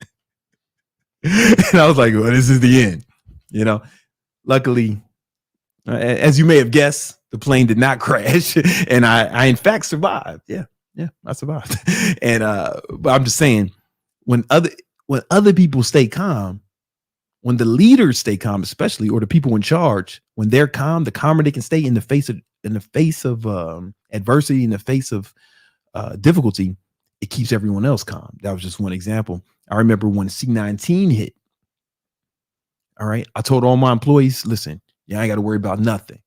And I was like, well, this is the end. Luckily, as you may have guessed, the plane did not crash. And I in fact survived. Yeah, I survived. And but I'm just saying, when when other people stay calm, when the leaders stay calm, especially, or the people in charge, when they're calm, the calmer they can stay in the face of adversity, in the face of difficulty, it keeps everyone else calm. That was just one example. I remember when C-19 hit. All right, I told all my employees, listen, I ain't got to worry about nothing.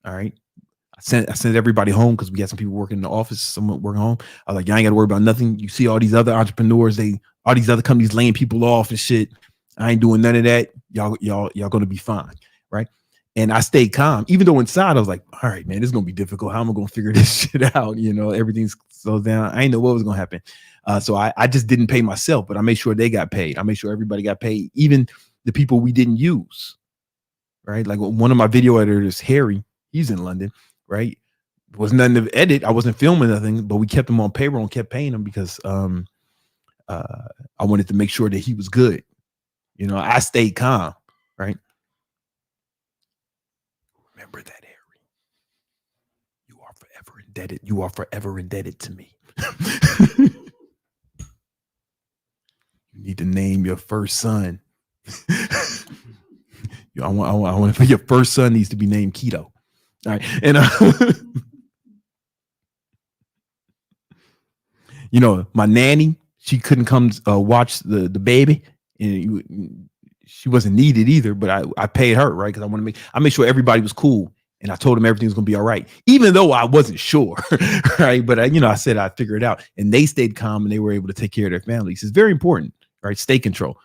All right. I sent everybody home because we had some people working in the office, someone working home. I was like, y'all ain't got to worry about nothing. You see all these other entrepreneurs, all these other companies laying people off and shit. I ain't doing none of that. Y'all gonna be fine, right? And I stayed calm, even though inside I was like, all right, man, this is gonna be difficult. How am I gonna figure this shit out? Everything's slows down. I didn't know what was gonna happen. So I just didn't pay myself, but I made sure they got paid. I made sure everybody got paid, even the people we didn't use, right? Like one of my video editors, Harry, he's in London, right? There was nothing to edit. I wasn't filming nothing, but we kept him on payroll and kept paying him because I wanted to make sure that he was good. I stayed calm, right? Remember that, Harry. You are forever indebted. You are forever indebted to me. You need to name your first son. I want your first son needs to be named Keto. All right. And my nanny, she couldn't come watch the baby, and she wasn't needed either, but I paid her, right? Because I made sure everybody was cool, and I told them everything was gonna be all right, even though I wasn't sure, right? But I said I'd figure it out, and they stayed calm and they were able to take care of their families. It's very important, right? Stay control,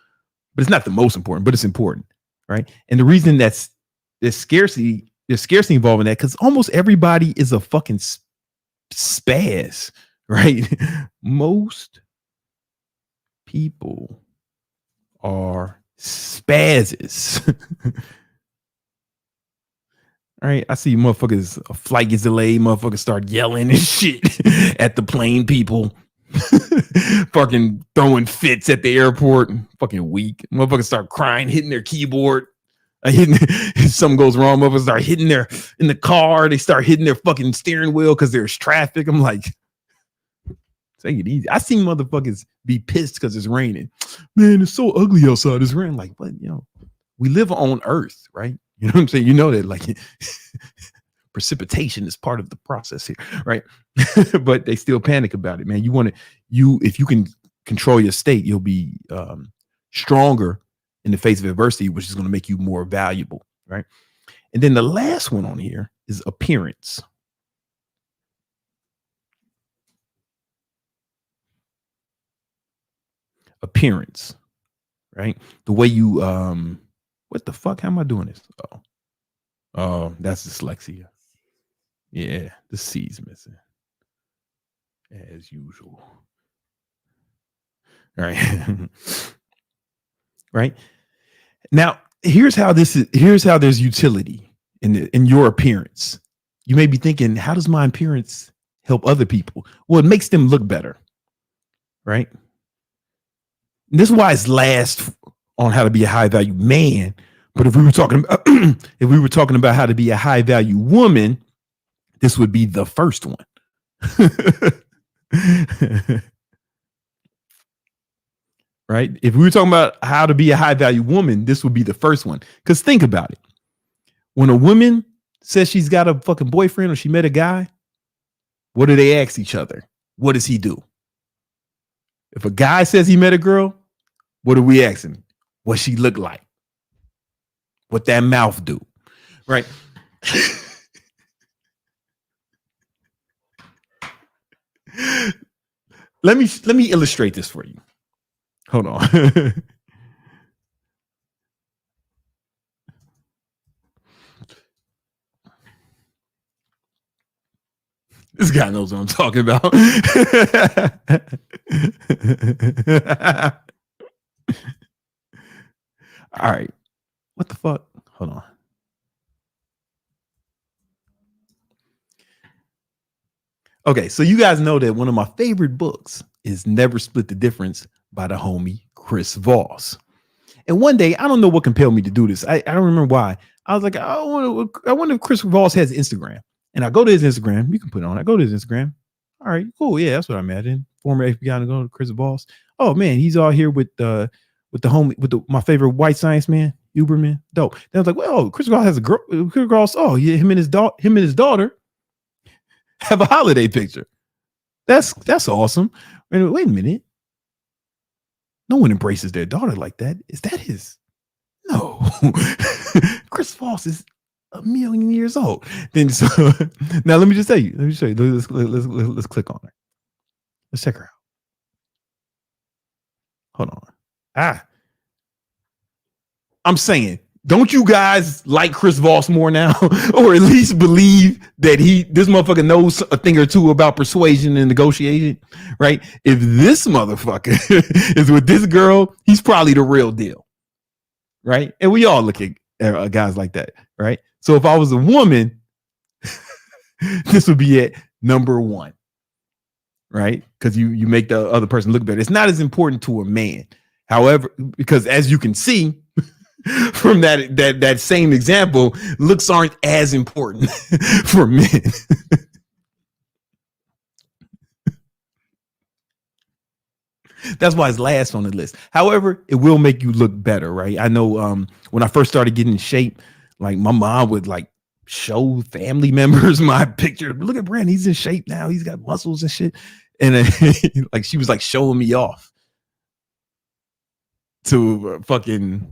but it's not the most important, but it's important, right? And the reason there's scarcity involved in that, because almost everybody is a fucking spaz, right? Most people are spazzes. All right, I see motherfuckers, a flight gets delayed, motherfuckers start yelling and shit at the plane people. Fucking throwing fits at the airport. Fucking weak. Motherfuckers start crying, hitting their keyboard. If something goes wrong, motherfuckers start hitting in the car. They start hitting their fucking steering wheel because there's traffic. I'm like, take it easy. I seen motherfuckers be pissed because it's raining. Man, it's so ugly outside. It's raining. Like, but we live on Earth, right? You know what I'm saying? You know that, like, precipitation is part of the process here, right? But they still panic about it, man. If you can control your state, you'll be stronger in the face of adversity, which is going to make you more valuable, right? And then the last one on here is appearance. Appearance, right? The way you what the fuck? How am I doing this? Oh, that's dyslexia. Yeah, the C's missing as usual. All right. Right now, here's how there's utility in your appearance. You may be thinking, how does my appearance help other people? Well, it makes them look better, right? And this is why it's last on how to be a high value man. But if we were talking about how to be a high value woman, this would be the first one. Right? If we were talking about how to be a high value woman, this would be the first one. Because think about it. When a woman says she's got a fucking boyfriend or she met a guy, what do they ask each other? What does he do? If a guy says he met a girl, what do we ask him? What she look like? What that mouth do? Right? Let me illustrate this for you. Hold on. This guy knows what I'm talking about. All right. What the fuck? Hold on. Okay, so you guys know that one of my favorite books is Never Split the Difference by the homie Chris Voss. And one day, I don't know what compelled me to do this. I don't remember why. I was like, I wonder if Chris Voss has Instagram. And I go to his Instagram. You can put it on. I go to his Instagram. All right, cool. Yeah, that's what I imagine. former FBI to Chris Voss. Oh man, he's all here with the homie with my favorite white science man, Uberman. Dope. Then I was like, well, Chris Voss has a girl. Chris Voss. Oh yeah, him and his daughter have a holiday picture. That's awesome. Wait a minute. No one embraces their daughter like that. Is that his? No. Chris Voss is 1,000,000 years old. Then so now let me just tell you. Let me show you. Let's click on her. Let's check her out. Hold on. I'm saying, don't you guys like Chris Voss more now, or at least believe that this motherfucker knows a thing or two about persuasion and negotiation, right? If this motherfucker is with this girl, he's probably the real deal, right? And we all look at guys like that, right? So if I was a woman, this would be at number 1, right? Because you make the other person look better. It's not as important to a man, however, because as you can see from that same example, looks aren't as important for men. That's why it's last on the list. However, it will make you look better, right? I know when I first started getting in shape, like my mom would like show family members my picture. Look at Bryan, he's in shape now. He's got muscles and shit. And like she was like showing me off to to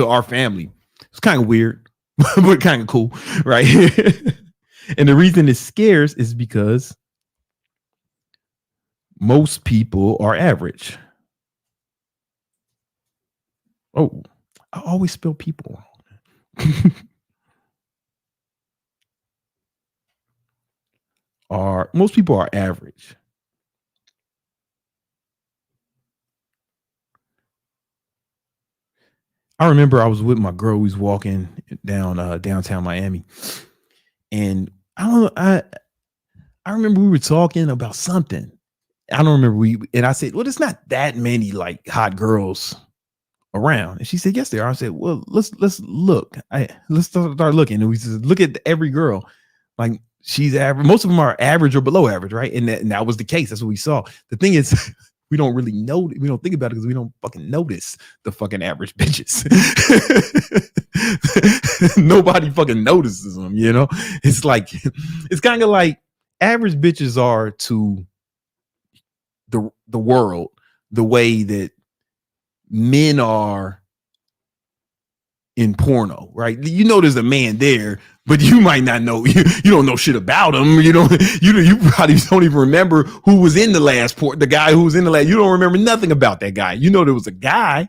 our family. It's kind of weird, but kind of cool, right? And the reason it scares is because most people are average. Oh, I always spell people. Most people are average. I remember I was with my girl. We was walking down downtown Miami, and I remember we were talking about something. I don't remember and I said, well, there's not that many like hot girls around. And she said, yes, there are. I said, well, let's look. Let's start looking. And we just look at every girl. Like she's average. Most of them are average or below average, right? And that was the case. That's what we saw. The thing is, we don't really know. We don't think about it because we don't fucking notice the fucking average bitches. Nobody fucking notices them, you know? It's like, it's kind of like average bitches are to the world the way that men are in porno, right? You know there's a man there, but you might not know. You don't know shit about him. You probably don't even remember who was in the last the guy who was in the last. You don't remember nothing about that guy. You know there was a guy,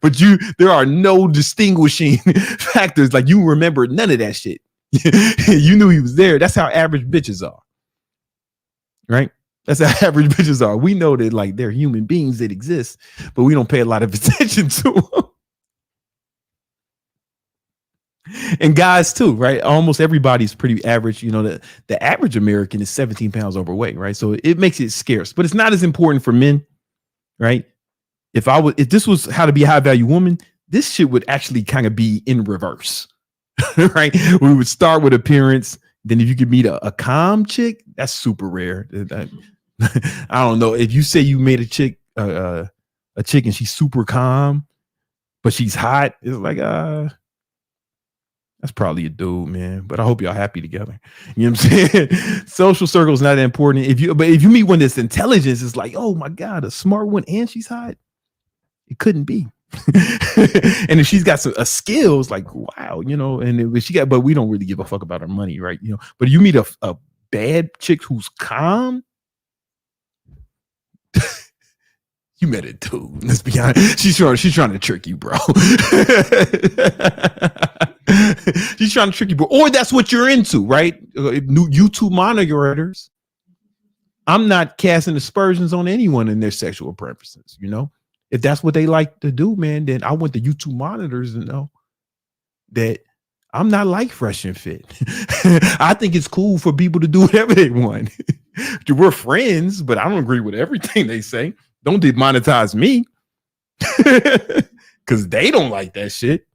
but there are no distinguishing factors. Like you remember none of that shit. You knew he was there. That's how average bitches are, right? That's how average bitches are. We know that like they're human beings that exist, but we don't pay a lot of attention to them. And guys too, right? Almost everybody's pretty average. You know, the average American is 17 pounds overweight, right? So it makes it scarce, but it's not as important for men, right? If this was how to be a high value woman, this shit would actually kind of be in reverse, right? We would start with appearance. Then if you could meet a calm chick, that's super rare. I don't know. If you say you made a chick and she's super calm, but she's hot, it's like, that's probably a dude, man. But I hope y'all happy together. You know what I'm saying? Social circle is not that important. But if you meet one that's intelligence, it's like, oh my God, a smart one and she's hot. It couldn't be. And if she's got some skills, like wow, you know, and if but we don't really give a fuck about her money, right? You know, but you meet a bad chick who's calm. You met it too. Let's be honest. She's trying to trick you, bro. She's trying to trick you, bro. Or that's what you're into, right? YouTube moderators. I'm not casting aspersions on anyone in their sexual preferences, you know? If that's what they like to do, man, then I want the YouTube monitors to know that I'm not like Fresh and Fit. I think it's cool for people to do whatever they want. We're friends, but I don't agree with everything they say. Don't demonetize me because they don't like that shit.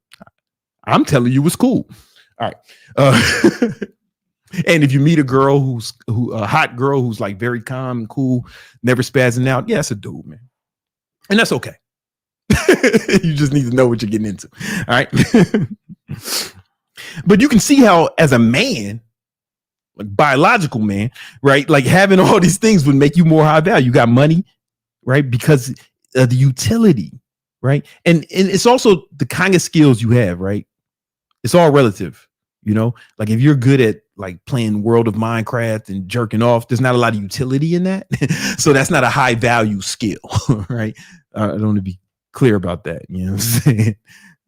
I'm telling you it's cool. All right. And if you meet a girl a hot girl who's like very calm and cool, never spazzing out, yeah, it's a dude, man. And that's okay. You just need to know what you're getting into. All right. But you can see how, as a man, like biological man, right? Like having all these things would make you more high value. You got money, right? Because of the utility, right? And it's also the kind of skills you have, right? It's all relative, you know? Like if you're good at like playing World of Minecraft and jerking off, there's not a lot of utility in that. So that's not a high value skill, right? I don't want to be clear about that. You know what I'm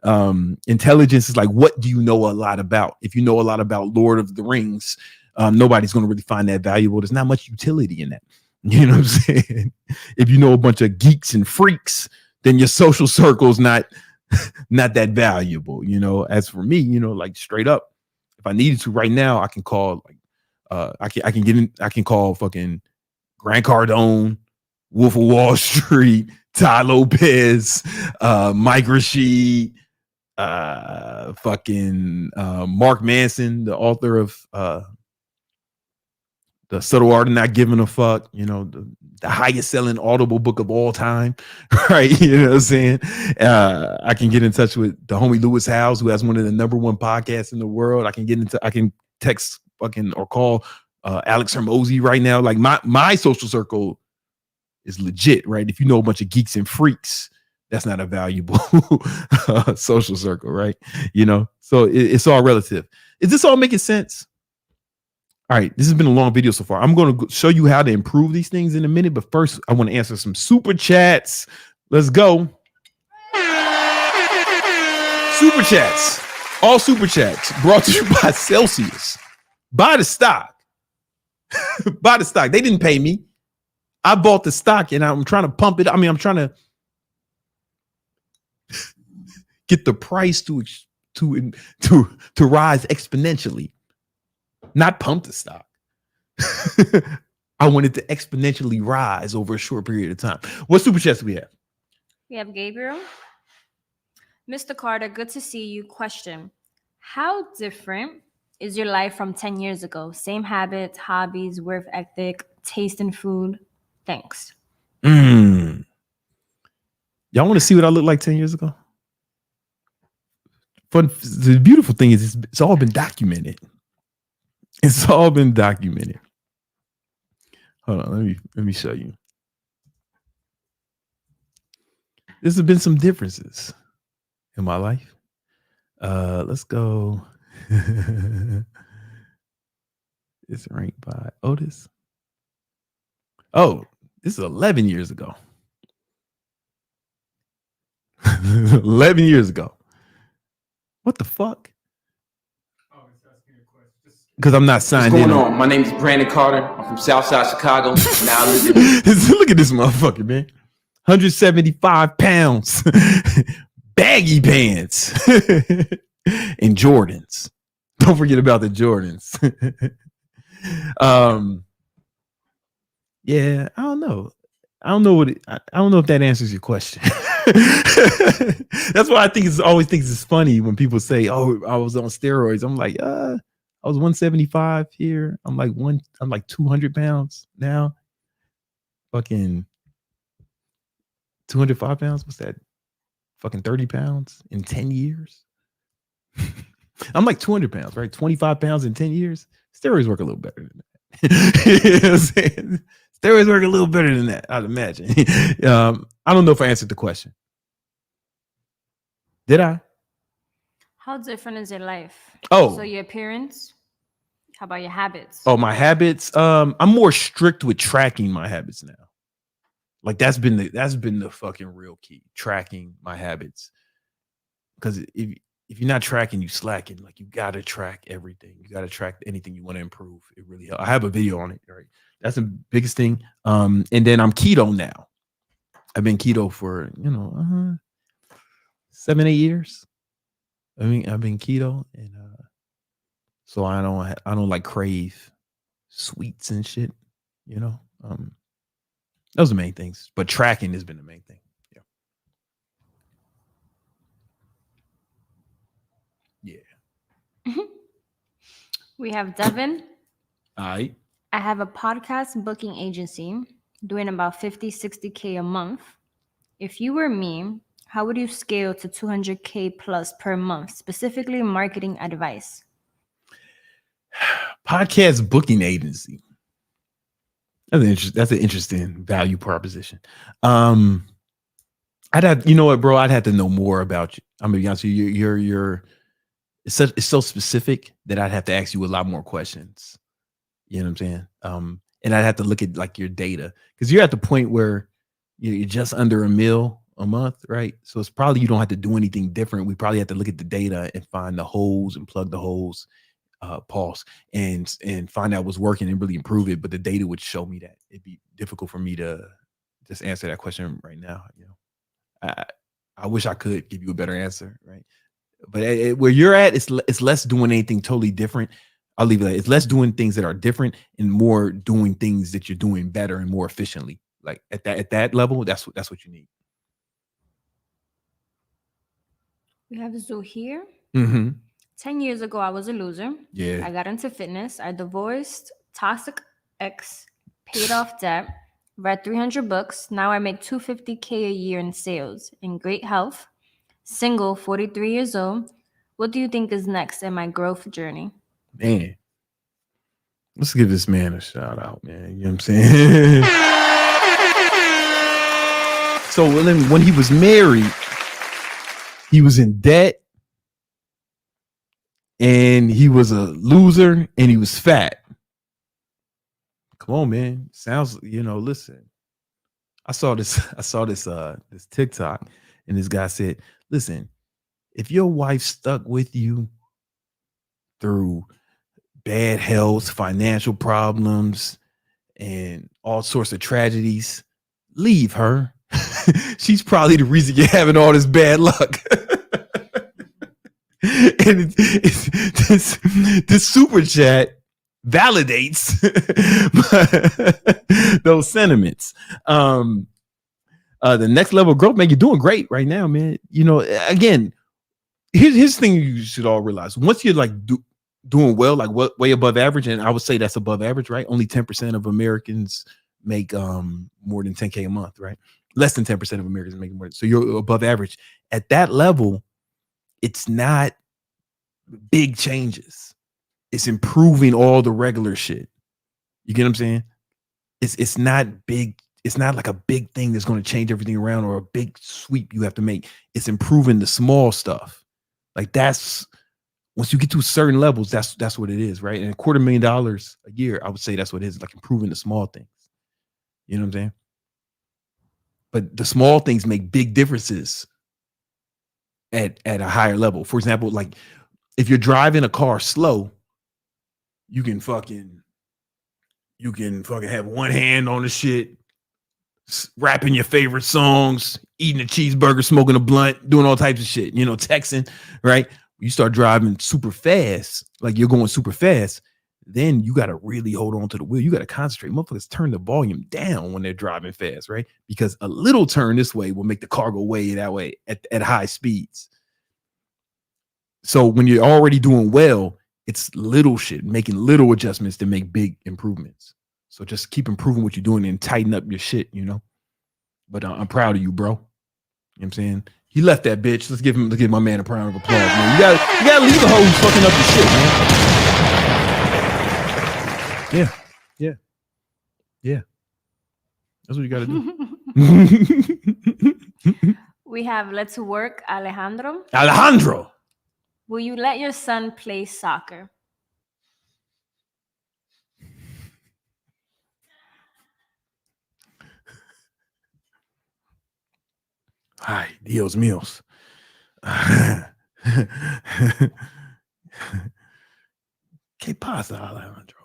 saying? Intelligence is like, what do you know a lot about? If you know a lot about Lord of the Rings, nobody's going to really find that valuable. There's not much utility in that. You know what I'm saying? If you know a bunch of geeks and freaks, then your social circle's not that valuable. You know, as for me, you know, like straight up, if I needed to right now, I can call like I can call fucking Grant Cardone, Wolf of Wall Street, Ty Lopez, Mike Rashid, fucking Mark Manson, the author of The Subtle Art of Not Giving a Fuck, you know, the highest selling audible book of all time, right? You know what I'm saying? I can get in touch with the homie Lewis Howes, who has one of the #1 podcasts in the world. I can text fucking or call Alex Hermosi right now. Like my social circle is legit, right? If you know a bunch of geeks and freaks, that's not a valuable social circle, right? You know, so it's all relative. Is this all making sense? All right, this has been a long video so far. I'm going to show you how to improve these things in a minute, but first I want to answer some super chats. Let's go. Super chats. All super chats brought to you by Celsius. Buy the stock. Buy the stock. They didn't pay me. I bought the stock and I'm trying to pump it. I mean, I'm trying to get the price to rise exponentially, not pump the stock. I wanted to exponentially rise over a short period of time. What super chats do we have? We have Gabriel. Mr. Carter, good to see you. Question: how different is your life from 10 years ago? Same habits, hobbies, work ethic, taste in food? Thanks. Y'all want to see what I looked like 10 years ago? The beautiful thing is it's all been documented. It's all been documented. Hold on, let me show you. There's been some differences in my life. Let's go. It's ranked by Otis. Oh, this is 11 years ago. 11 years ago. What the fuck? Because I'm not signed in. What's going on? My name is Brandon Carter. I'm from Southside Chicago. Now I live in Look at this motherfucker, man. 175 pounds. Baggy pants. And Jordans. Don't forget about the Jordans. Yeah, I don't know. I don't know if that answers your question. That's why I always think it's funny when people say, "Oh, I was on steroids." I'm like, I was 175 here. I'm like 200 pounds now. Fucking 205 pounds. What's that? Fucking 30 pounds in 10 years. I'm like 200 pounds, right? 25 pounds in 10 years. Steroids work a little better than that. You know what I'm saying? Steroids work a little better than that, I'd imagine. I don't know if I answered the question. Did I? How different is your life? Oh. So your appearance? How about your habits? Oh, my habits. I'm more strict with tracking my habits now. Like that's been the fucking real key. Tracking my habits. Because if you're not tracking, you slacking. Like you gotta track everything. You gotta track anything you want to improve. It really helps. I have a video on it. Right, that's the biggest thing. And then I'm keto now. I've been keto for 7-8 years. I mean, I've been keto, and so I don't like crave sweets and shit. You know, those are the main things. But tracking has been the main thing. Yeah. We have Devin. All right. I have a podcast booking agency doing about 50, 60K a month. If you were me, how would you scale to 200K plus per month, specifically marketing advice? Podcast booking agency. That's an interesting value proposition. I'd have, you know what, bro? I'd have to know more about you. I'm gonna be honest with you. You're it's so specific that I'd have to ask you a lot more questions. You know what I'm saying? And I'd have to look at like your data because you're at the point where you're just under $1 million a month, right? So it's probably you don't have to do anything different. We probably have to look at the data and find the holes and plug the holes, pause and find out what's working and really improve it. But the data would show me that. It'd be difficult for me to just answer that question right now. You know, I wish I could give you a better answer, right? But where you're at, it's less doing anything totally different. I'll leave it like it's less doing things that are different and more doing things that you're doing better and more efficiently. Like at that level, that's what you need. We have Zoo here. Mm-hmm. 10 years ago, I was a loser. Yeah. I got into fitness. I divorced, toxic ex, paid off debt, read 300 books. Now I make $250K a year in sales, in great health, single, 43 years old. What do you think is next in my growth journey? Man, let's give this man a shout out, man. You know what I'm saying? So when he was married, he was in debt and he was a loser and he was fat. Come on, man. Sounds, listen. I saw this TikTok and this guy said, listen, if your wife stuck with you through bad health, financial problems, and all sorts of tragedies, leave her. She's probably the reason you're having all this bad luck. And this super chat validates those sentiments. The next level of growth, man, you're doing great right now, man. Again, here's the thing you should all realize. Once you're like doing well, like way above average, and I would say that's above average, right? Only 10% of Americans make more than 10K a month, right? Less than 10% of Americans make more. So you're above average. At that level, it's not big changes. It's improving all the regular shit. You get what I'm saying? It's not big. It's not like a big thing that's going to change everything around or a big sweep you have to make. It's improving the small stuff. Like that's once you get to certain levels, that's what it is, right? And $250,000 a year, I would say that's what it is, like improving the small things. You know what I'm saying? But the small things make big differences at a higher level. For example, like if you're driving a car slow, you can fucking have one hand on the shit, rapping your favorite songs, eating a cheeseburger, smoking a blunt, doing all types of shit, texting, right? You start driving super fast, like you're going super fast, then you got to really hold on to the wheel. You got to concentrate. Motherfuckers turn the volume down when they're driving fast, right? Because a little turn this way will make the car go way that way at high speeds. So when you're already doing well, it's little shit, making little adjustments to make big improvements. So just keep improving what you're doing and tighten up your shit, But I'm proud of you, bro. You know what I'm saying? He left that bitch. Let's give my man a round of applause, man. You gotta leave the hoe who's fucking up the shit, man. Yeah. That's what you gotta do. We have Let's Work, Alejandro. Alejandro. Will you let your son play soccer? Ay, Dios míos. ¿Qué pasa, Alejandro?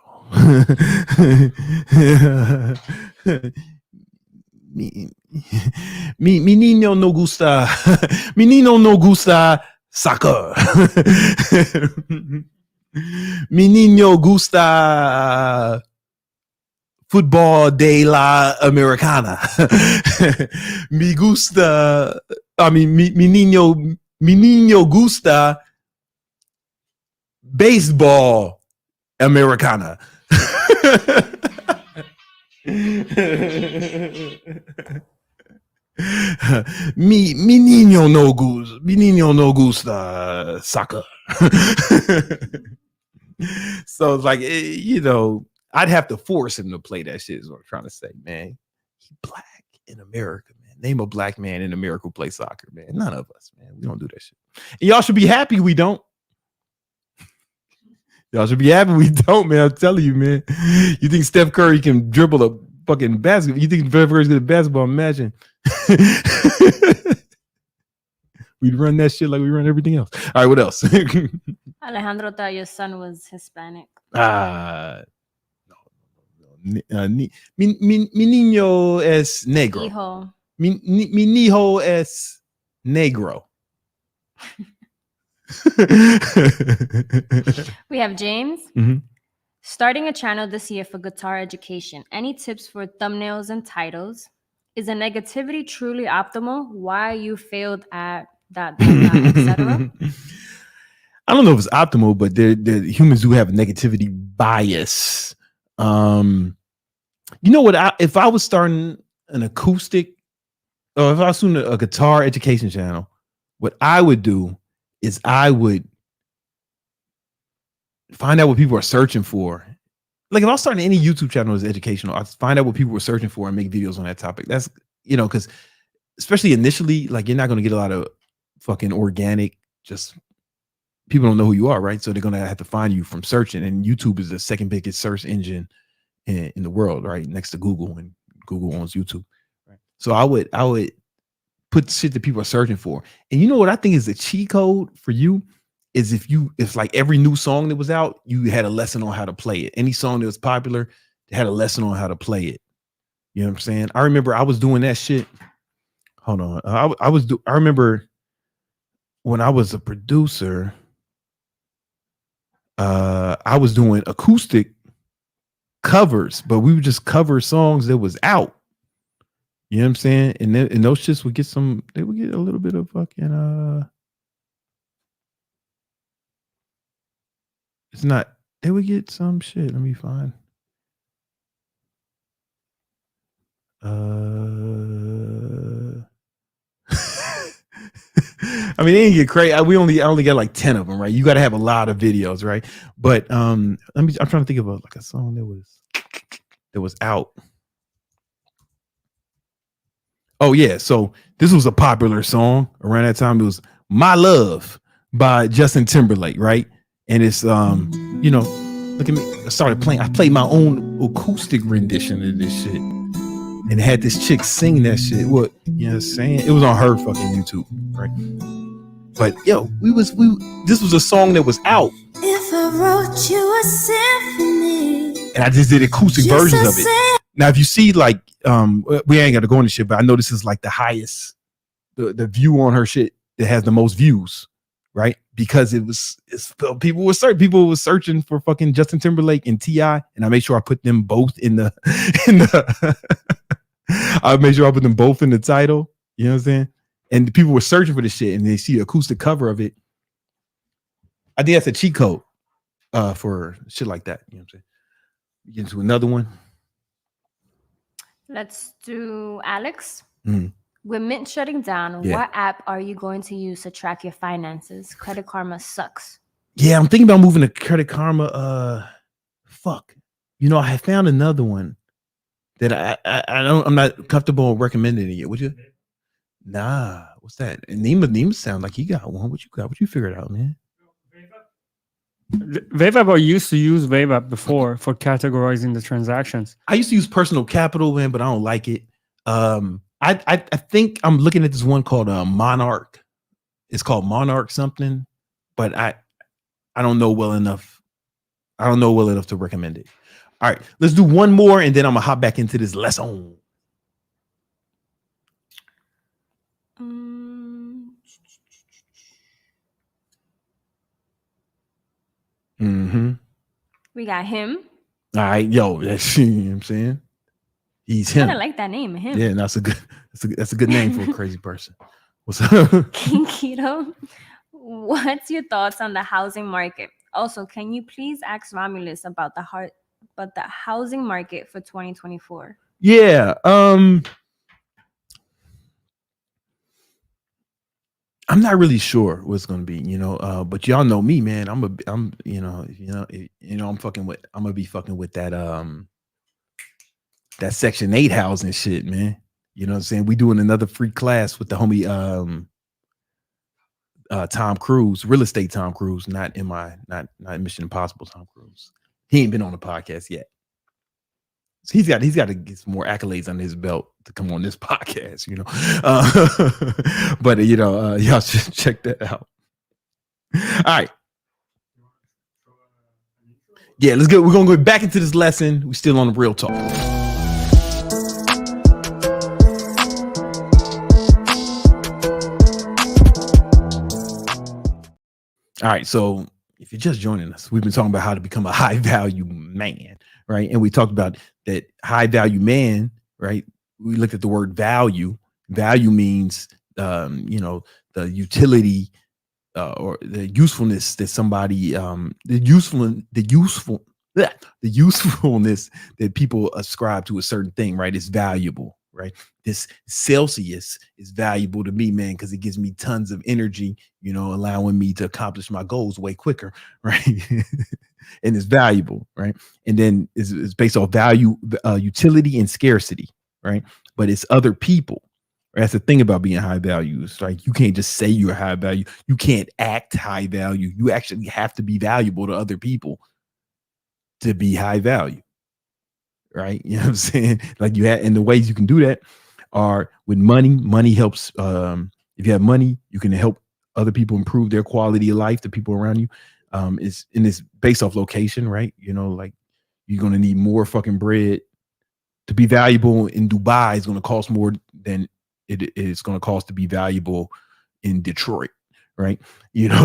mi niño no gusta. Mi niño no gusta soccer. Mi niño gusta fútbol de la americana. Mi niño gusta béisbol americana. Mi niño no gusta. Mi niño no gusta soccer. So it's like, you know, I'd have to force him to play that shit. Is what I'm trying to say, man. He black in America, man. Name a black man in America who play soccer, man. None of us, man. We don't do that shit. And y'all should be happy we don't. Y'all should be happy we don't, man. I'm telling you, man. You think Steph Curry can dribble a fucking basketball? You think Steph Curry's good at basketball? Imagine. We'd run that shit like we run everything else. All right, what else? Alejandro thought your son was Hispanic. No. Mi niño es negro. Hijo. Mi hijo es negro. We have James. Mhm. Starting a channel this year for guitar education. Any tips for thumbnails and titles? Is the negativity truly optimal? Why you failed at that, etc. I don't know if it's optimal, but the humans do have a negativity bias. You know what? If I was starting an acoustic, or if I was doing a guitar education channel, what I would do is I would find out what people are searching for. Like if I was starting any YouTube channel as educational, I'd find out what people were searching for and make videos on that topic. That's, you know, because especially initially, like you're not going to get a lot of fucking organic, just people don't know who you are, right? So they're going to have to find you from searching. And YouTube is the second biggest search engine in the world, right? Next to Google, and Google owns YouTube. Right? So I would put shit that people are searching for. And you know what I think is the cheat code for you is if like every new song that was out, you had a lesson on how to play it. Any song that was popular had a lesson on how to play it. You know what I'm saying? I remember I was doing that shit. Hold on. I remember when I was a producer, I was doing acoustic covers, but we would just cover songs that was out. You know what I'm saying? And then those shits would get they would get a little bit of fucking it's not, they would get some shit. Let me find. I mean, they didn't get crazy. I only got like 10 of them, right? You got to have a lot of videos, right? But I'm trying to think of like a song that was out. Oh yeah, so this was a popular song around that time. It was "My Love" by Justin Timberlake, right? And it's you know, look at me. I played my own acoustic rendition of this shit, and had this chick sing that shit. What, you know what I'm saying? It was on her fucking YouTube, right? But yo, this was a song that was out. If I wrote you a symphony, and I just did acoustic versions of it. Now, if you see, like, we ain't got to go into shit, but I know this is like the highest, the view on her shit that has the most views, right? Because people were searching for fucking Justin Timberlake and T.I., and I made sure I put them both in the I made sure I put them both in the title. You know what I'm saying? And people were searching for this shit, and they see the acoustic cover of it. I think that's a cheat code for shit like that. You know what I'm saying? Get into another one. Let's do Alex. Mm. With Mint shutting down, Yeah. what app are you going to use to track your finances? Credit Karma sucks. Yeah, I'm thinking about moving to Credit Karma. Fuck. You know, I have found another one that I'm not comfortable recommending it yet. Would you? Nah, what's that? And Nima sound like he got one. What you got? What you figured out, man? Waveup, I used to use Waveup before for categorizing the transactions. I used to use Personal Capital, man, but I don't like it. I think I'm looking at this one called Monarch. It's called Monarch something, but I don't know well enough. I don't know well enough to recommend it. All right, let's do one more, and then I'm gonna hop back into this lesson. Mm-hmm. We got him. All right, yo, that's, you know what I'm saying? He's him. I like that name, him. Yeah, that's a good name for a crazy person. What's up? Keto, what's your thoughts on the housing market? Also, can you please ask Romulus about the but the housing market for 2024? Yeah. I'm not really sure what's going to be, but y'all know me, man. I'm gonna be fucking with that Section 8 housing shit, man. You know what I'm saying? We doing another free class with the homie Tom Cruise, real estate Tom Cruise, not Mission Impossible Tom Cruise. He ain't been on the podcast yet. So he's got to get some more accolades under his belt to come on this podcast, but y'all should check that out. All right. Yeah, let's go. We're gonna go back into this lesson. We're still on the real talk. All right, so if you're just joining us, we've been talking about how to become a high value man, right? And we talked about that high value man, right? We looked at the word value. Value means, the utility or the usefulness that somebody, the usefulness that people ascribe to a certain thing, right? Is valuable, right? This Celsius is valuable to me, man, because it gives me tons of energy, allowing me to accomplish my goals way quicker, right? And it's valuable, right? And then it's based off value, utility, and scarcity, right? But it's other people. That's the thing about being high value. It's like you can't just say you're high value. You can't act high value. You actually have to be valuable to other people to be high value, right? You know what I'm saying? Like and the ways you can do that are with money. Money helps. If you have money, you can help other people improve their quality of life, the people around you. It's based off location, right? Like you're going to need more fucking bread to be valuable in Dubai. Is going to cost more than it is going to cost to be valuable in Detroit, right?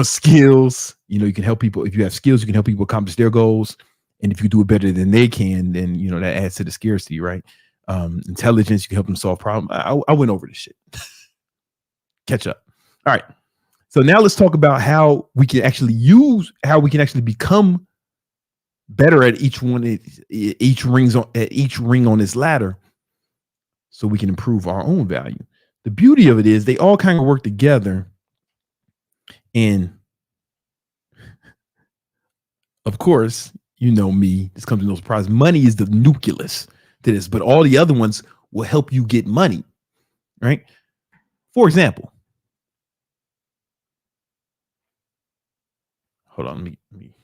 Skills, you can help people. If you have skills, you can help people accomplish their goals. And if you do it better than they can, then, that adds to the scarcity, right? Intelligence, you can help them solve problems. I went over this shit. Catch up. All right. So now let's talk about how we can actually become better at each ring on this ladder so we can improve our own value. The beauty of it is they all kind of work together. And of course, me, this comes to no surprise. Money is the nucleus to this, but all the other ones will help you get money, right? For example, hold on, let me.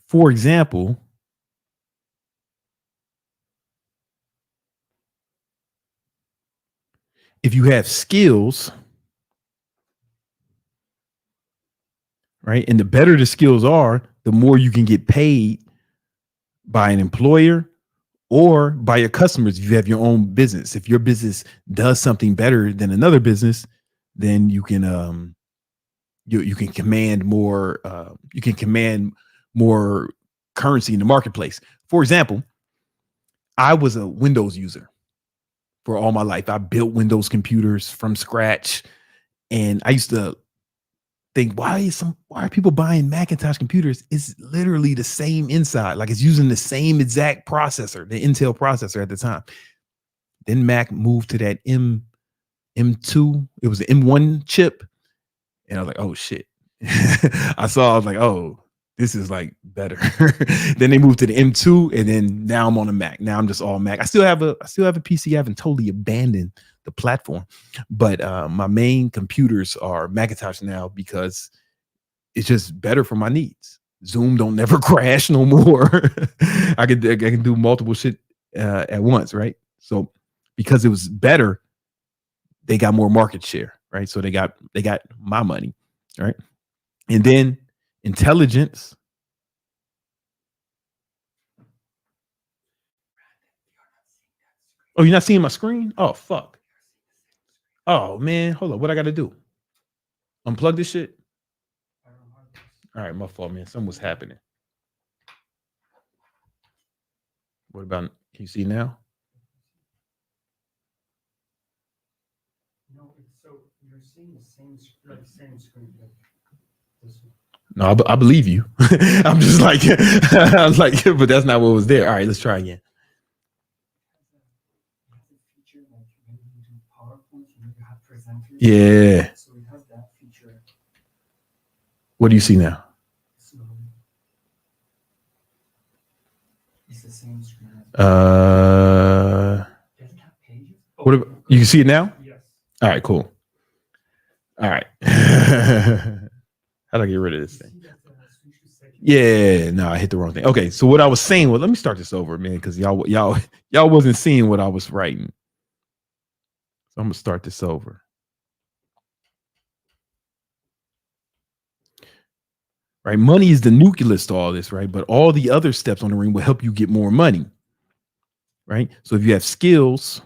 For example, if you have skills, right, and the better the skills are, the more you can get paid by an employer or by your customers. If you have your own business, if your business does something better than another business, then you can you can command more. You can command more currency in the marketplace. For example, I was a Windows user for all my life. I built Windows computers from scratch, and I used to think, why are people buying Macintosh computers? It's literally the same inside. Like it's using the same exact processor, the Intel processor at the time. Then Mac moved to that M2. It was the M1 chip. And I was like, oh shit. I was like, oh, this is like better. Then they moved to the M2, and then now I'm on a Mac. Now I'm just all Mac. I still have a PC. I haven't totally abandoned the platform, but my main computers are Macintosh now because it's just better for my needs. Zoom don't never crash no more. I can do multiple shit at once, right? So because it was better, they got more market share, right? So they got my money, right? And then intelligence. Oh, you're not seeing my screen? Oh, fuck. Oh, man. Hold on. What I got to do? Unplug this shit? All right, my fault, man. Something was happening. What about, can you see now? No, so you're seeing the same screen. This one. No, I believe you. I'm just like, I was like, but that's not what was there. All right, let's try again. Yeah. So it has that feature. What do you see now? It's the same screen. Does it have pages? What about, you can see it now? Yes. All right, cool. All right. How do I get rid of this thing? Yeah, no, I hit the wrong thing. Okay, so what I was saying was, let me start this over, man, because y'all wasn't seeing what I was writing. So I'm gonna start this over. Right, money is the nucleus to all this, right? But all the other steps on the ring will help you get more money, right? So if you have skills,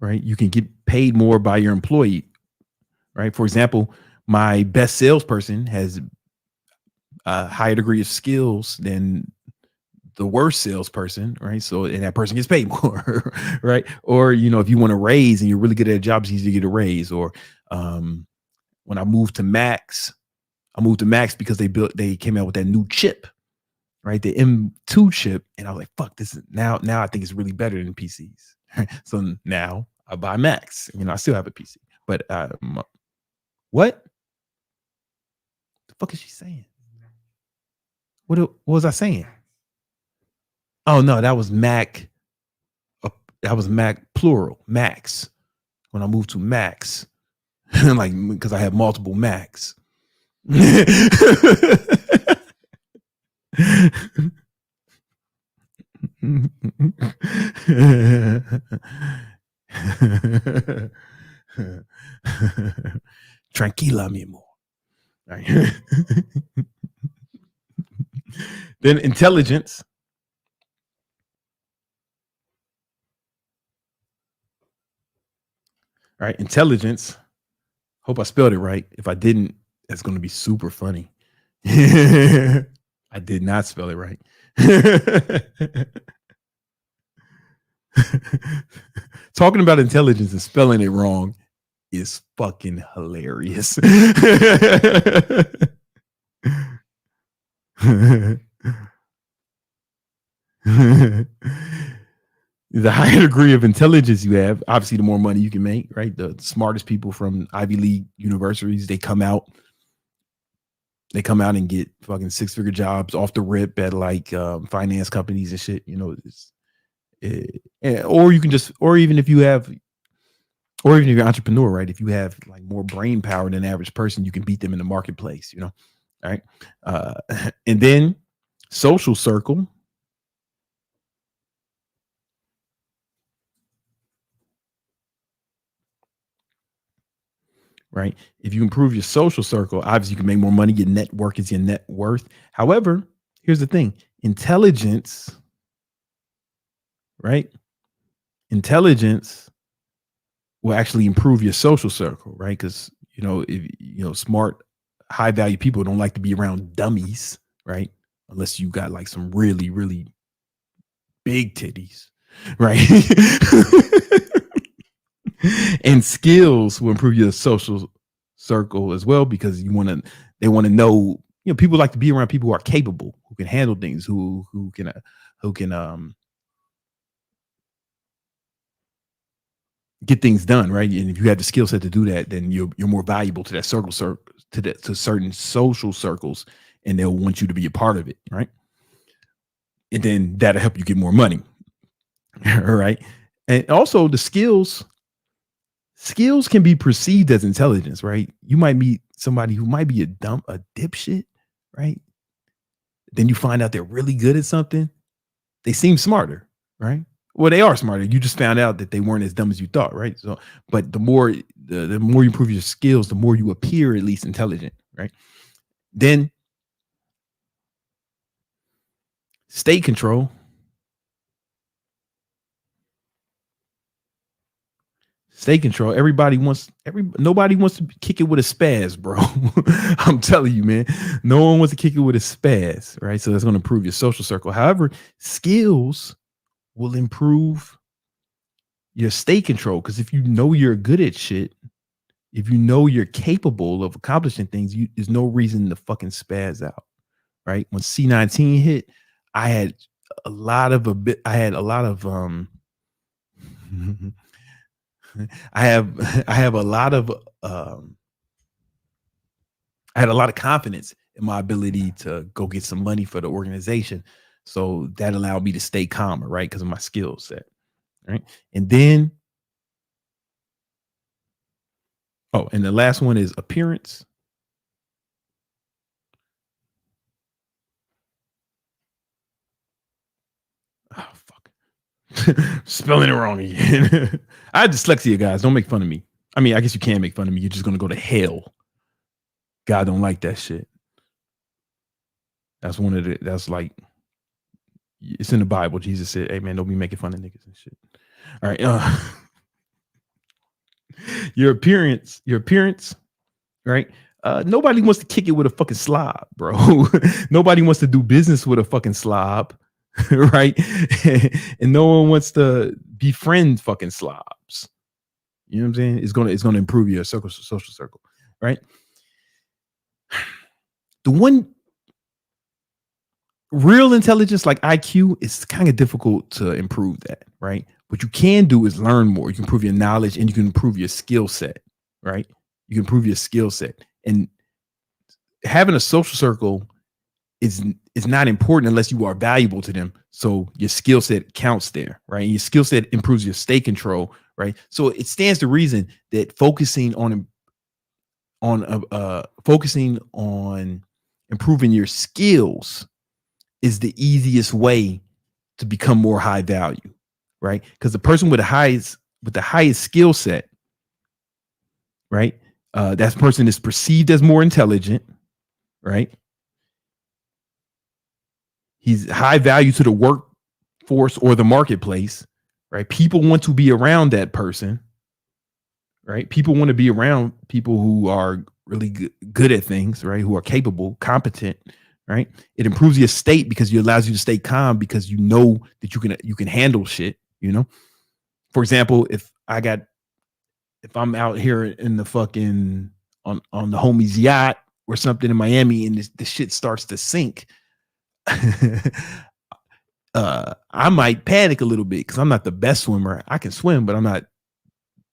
right, you can get paid more by your employee, right? For example, my best salesperson has a higher degree of skills than the worst salesperson, right? So, and that person gets paid more, right? Or, you know, if you want to raise and you're really good at a job, it's easy to get a raise. Or when I moved to Max because they came out with that new chip, right? The M2 chip. And I was like, fuck, this is now I think it's really better than PCs. So now I buy Max. You know, I still have a PC, but what the fuck is she saying? What was I saying? Oh no, that was Mac. That was Mac plural, Max. When I moved to Max, like because I have multiple Macs. Tranquila, mi amor. Right. Then intelligence. Right, intelligence. Hope I spelled it right. If I didn't, that's going to be super funny. I did not spell it right. Talking about intelligence and spelling it wrong is fucking hilarious. The higher degree of intelligence you have, obviously the more money you can make, right? The smartest people from Ivy League universities, they come out and get fucking 6-figure jobs off the rip at like finance companies and shit, you know. Or you can just, or even if you're an entrepreneur, right? If you have like more brain power than an average person, you can beat them in the marketplace, you know. All right. And then social circle. Right. If you improve your social circle, obviously you can make more money. Your network is your net worth. However, here's the thing. Intelligence, right? Intelligence will actually improve your social circle, right? Because, you know, if you know, smart, high value people don't like to be around dummies, right? Unless you got like some really, really big titties, right? And skills will improve your social circle as well, because they want to know, you know, people like to be around people who are capable, who can handle things, who can get things done, right? And if you have the skill set to do that, then you're more valuable to that to certain social circles, and they'll want you to be a part of it, right? And then that'll help you get more money. All right. And also the skills can be perceived as intelligence, right? You might meet somebody who might be a dipshit, right? Then you find out they're really good at something. They seem smarter, right? Well, they are smarter. You just found out that they weren't as dumb as you thought, right? So, but the more you improve your skills, the more you appear at least intelligent, right? Then state control. State control. Nobody wants to kick it with a spaz, bro. I'm telling you, man. No one wants to kick it with a spaz, right? So that's going to improve your social circle. However, skills will improve your state control, because if you know you're good at shit, If you know you're capable of accomplishing things, there's no reason to fucking spaz out, right? When C19 hit, I had a lot of I have a lot of I had a lot of confidence in my ability to go get some money for the organization. So that allowed me to stay calmer, right? Because of my skill set. Right. And then, and the last one is appearance. Oh, fuck. Spelling it wrong again. I had dyslexia, guys. Don't make fun of me. I mean, I guess you can make fun of me. You're just going to go to hell. God don't like that shit. That's that's like, it's in the Bible. Jesus said, hey, man, don't be making fun of niggas and shit. All right. Your appearance, right? Nobody wants to kick it with a fucking slob, bro. Nobody wants to do business with a fucking slob, right? And no one wants to befriend fucking slobs. You know what I'm saying? It's gonna improve your social circle, right? The one real intelligence like IQ is kind of difficult to improve that, right? What you can do is learn more. You can improve your knowledge and you can improve your skill set, right? You can improve your skill set. And having a social circle is not important unless you are valuable to them. So your skill set counts there, right? And your skill set improves your state control, right? So it stands to reason that focusing on improving your skills is the easiest way to become more high value, right? Because the person with the highest skill set, right? That person is perceived as more intelligent, right? He's high value to the workforce or the marketplace, right? People want to be around that person, right? People want to be around people who are really good at things, right? Who are capable, competent, right? It improves your state because it allows you to stay calm because you know that you can handle shit, you know? For example, if I'm out here in the fucking on the homie's yacht or something in Miami and the shit starts to sink, I might panic a little bit because I'm not the best swimmer. I can swim, but I'm not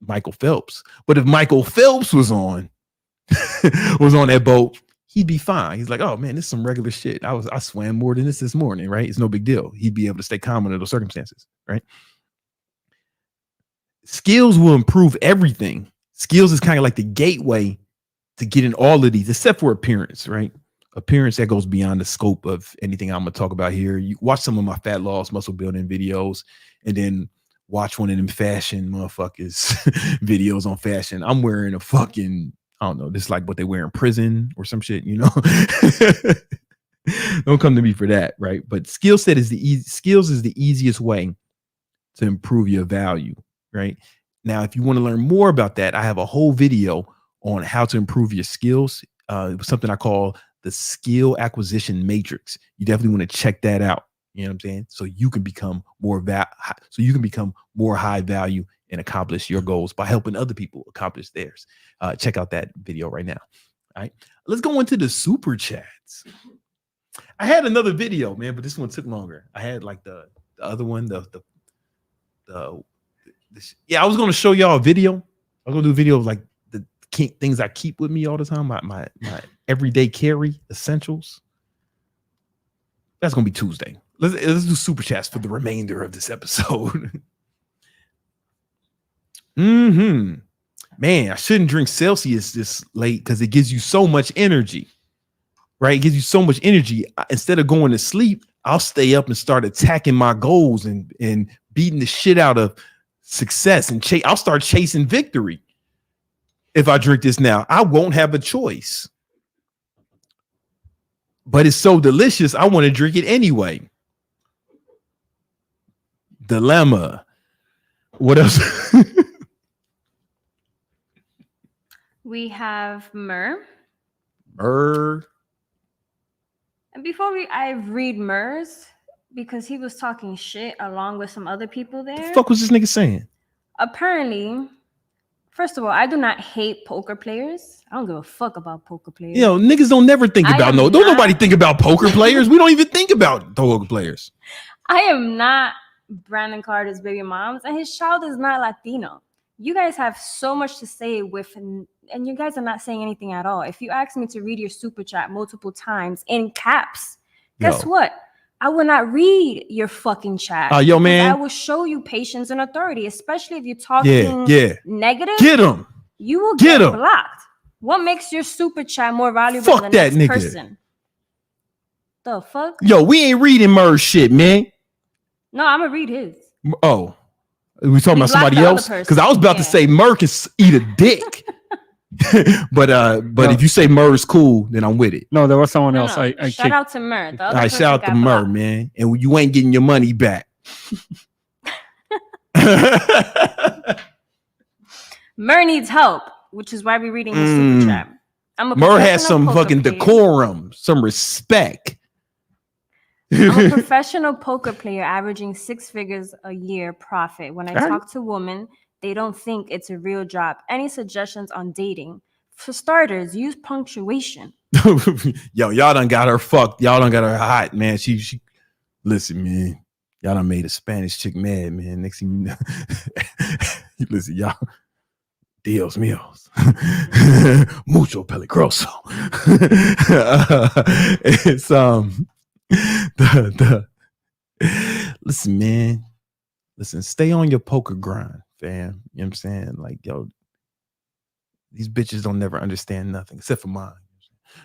Michael Phelps. But if Michael Phelps was on that boat, he'd be fine. He's like, oh man, this is some regular shit. I swam more than this morning, right? It's no big deal. He'd be able to stay calm under those circumstances, right? Skills will improve everything. Skills is kind of like the gateway to getting all of these, except for appearance, right? Appearance that goes beyond the scope of anything I'm gonna talk about here. You watch some of my fat loss muscle building videos, and then watch one of them fashion motherfuckers videos on fashion. I'm wearing a fucking, I don't know, this is like what they wear in prison or some shit, you know. Don't come to me for that, right? But skills is the easiest way to improve your value, right? Now, if you want to learn more about that, I have a whole video on how to improve your skills. It was something I call the skill acquisition matrix. You definitely want to check that out. You know what I'm saying? So you can become more high value and accomplish your goals by helping other people accomplish theirs. Check out that video right now. All right, let's go into the super chats. I had another video, man, but this one took longer. I had like the other one, yeah, I was going to show y'all a video. I was going to do a video of like the things I keep with me all the time, my everyday carry essentials. That's going to be Tuesday. Let's do super chats for the remainder of this episode. Man, I shouldn't drink Celsius this late because it gives you so much energy, right? It gives you so much energy. Instead of going to sleep, I'll stay up and start attacking my goals and beating the shit out of success, and I'll start chasing victory. If I drink this now, I won't have a choice. But it's so delicious, I want to drink it anyway. Dilemma. What else? We have Mur. And And before I read Mur's, because he was talking shit along with some other people there. the fuck was this nigga saying? Apparently, First of all, I do not hate poker players. I don't give a fuck about poker players. You know, niggas don't never think I about am don't not- nobody think about poker players. We don't even think about poker players. I am not Brandon Carter's baby moms, and his child is not Latino. You guys have so much to say and you guys are not saying anything at all. If you ask me to read your super chat multiple times in caps, guess Yo. what? I will not read your fucking chat. Yo, because man. I will show you patience and authority, especially if you're talking Yeah. negative. Get him. You will Get get 'em. blocked. What makes your super chat more valuable Fuck than the that next nigga. person? The fuck? Yo, we ain't reading Mer's shit, man. No, I'm gonna read his. Oh, we talking We about somebody blocked the else? other Because I was about to person. say Mer can eat a dick. but No. if you say Mer is cool, then I'm with it. No, there was someone No, else. no. I Shout kicked. out to Mer. The All other right, person shout out to got Mer, blocked. man. And you ain't getting your money back. Mer needs help, which is why we're reading his Mm. super chat. I'm a Mer has professional some poker fucking player. decorum, some respect. I'm a professional poker player averaging 6 figures a year profit. When I All right. talk to women, they don't think it's a real job. Any suggestions on dating? For starters, use punctuation. Yo, y'all done got her fucked. Y'all done got her hot, man. She listen, man. Y'all done made a Spanish chick mad, man. Next thing you know, listen, y'all. Dios míos. Mucho peligroso. It's listen, man. Listen, stay on your poker grind, fam. You know what I'm saying? Like, yo, these bitches don't never understand nothing except for mine.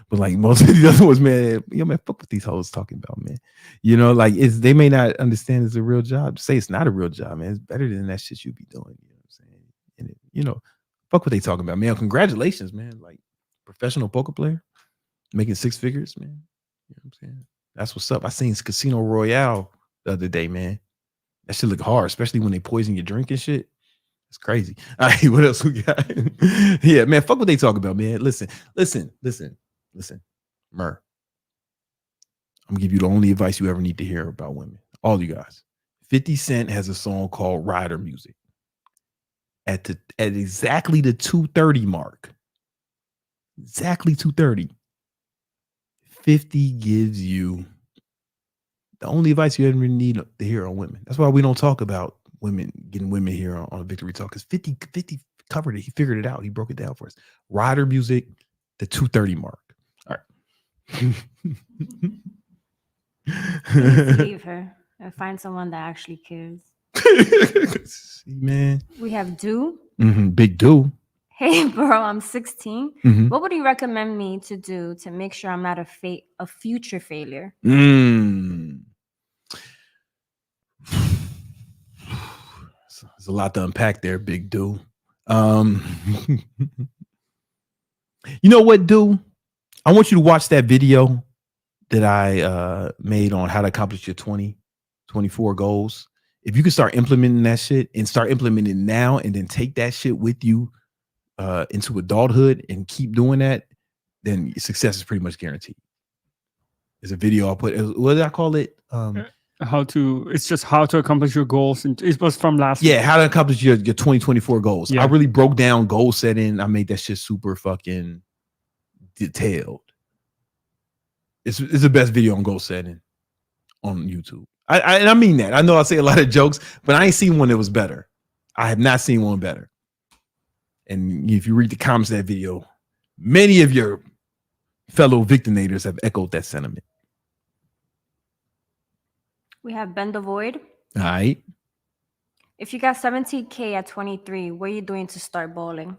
But like most of the other ones, man, yo, man, fuck what these hoes talking about, man. You know, like they may not understand it's a real job. Say it's not a real job, man. It's better than that shit you be doing. You know what I'm saying? And you know, fuck what they talking about, man. Congratulations, man. Like professional poker player making 6 figures, man. You know what I'm saying? That's what's up. I seen Casino Royale the other day, man. That shit look hard, especially when they poison your drink and shit. It's crazy. All right, what else we got? Yeah, man, fuck what they talk about, man. Listen. Mer, I'm gonna give you the only advice you ever need to hear about women. All you guys. 50 Cent has a song called Rider Music. At exactly the 2:30 mark. Exactly 2:30. 50 gives you the only advice you ever need to hear on women. That's why we don't talk about women getting women here on a Victory Talk, because 50 covered it. He figured it out. He broke it down for us. Rider Music, the 2:30 mark. All right. Please leave her and find someone that actually cares. See, man. We have Do. Big do. Hey, bro, I'm 16. Mhm. What would you recommend me to do to make sure I'm not a future failure? There's a lot to unpack there, big do. You know what, do? I want you to watch that video that I made on how to accomplish your 2024 goals. If you can start implementing that shit and start implementing now and then take that shit with you into adulthood and keep doing that, then success is pretty much guaranteed. There's a video I put. What did I call it? It's just how to accomplish your goals. And it was from last week. Yeah, how to accomplish your 2024 goals. Yeah. I really broke down goal setting. I made that shit super fucking detailed. It's the best video on goal setting on YouTube. And I mean that. I know I say a lot of jokes, but I ain't seen one that was better. I have not seen one better. And if you read the comments of that video, many of your fellow victinators have echoed that sentiment. We have Bend the Void. All right. If you got 17K at 23, what are you doing to start balling?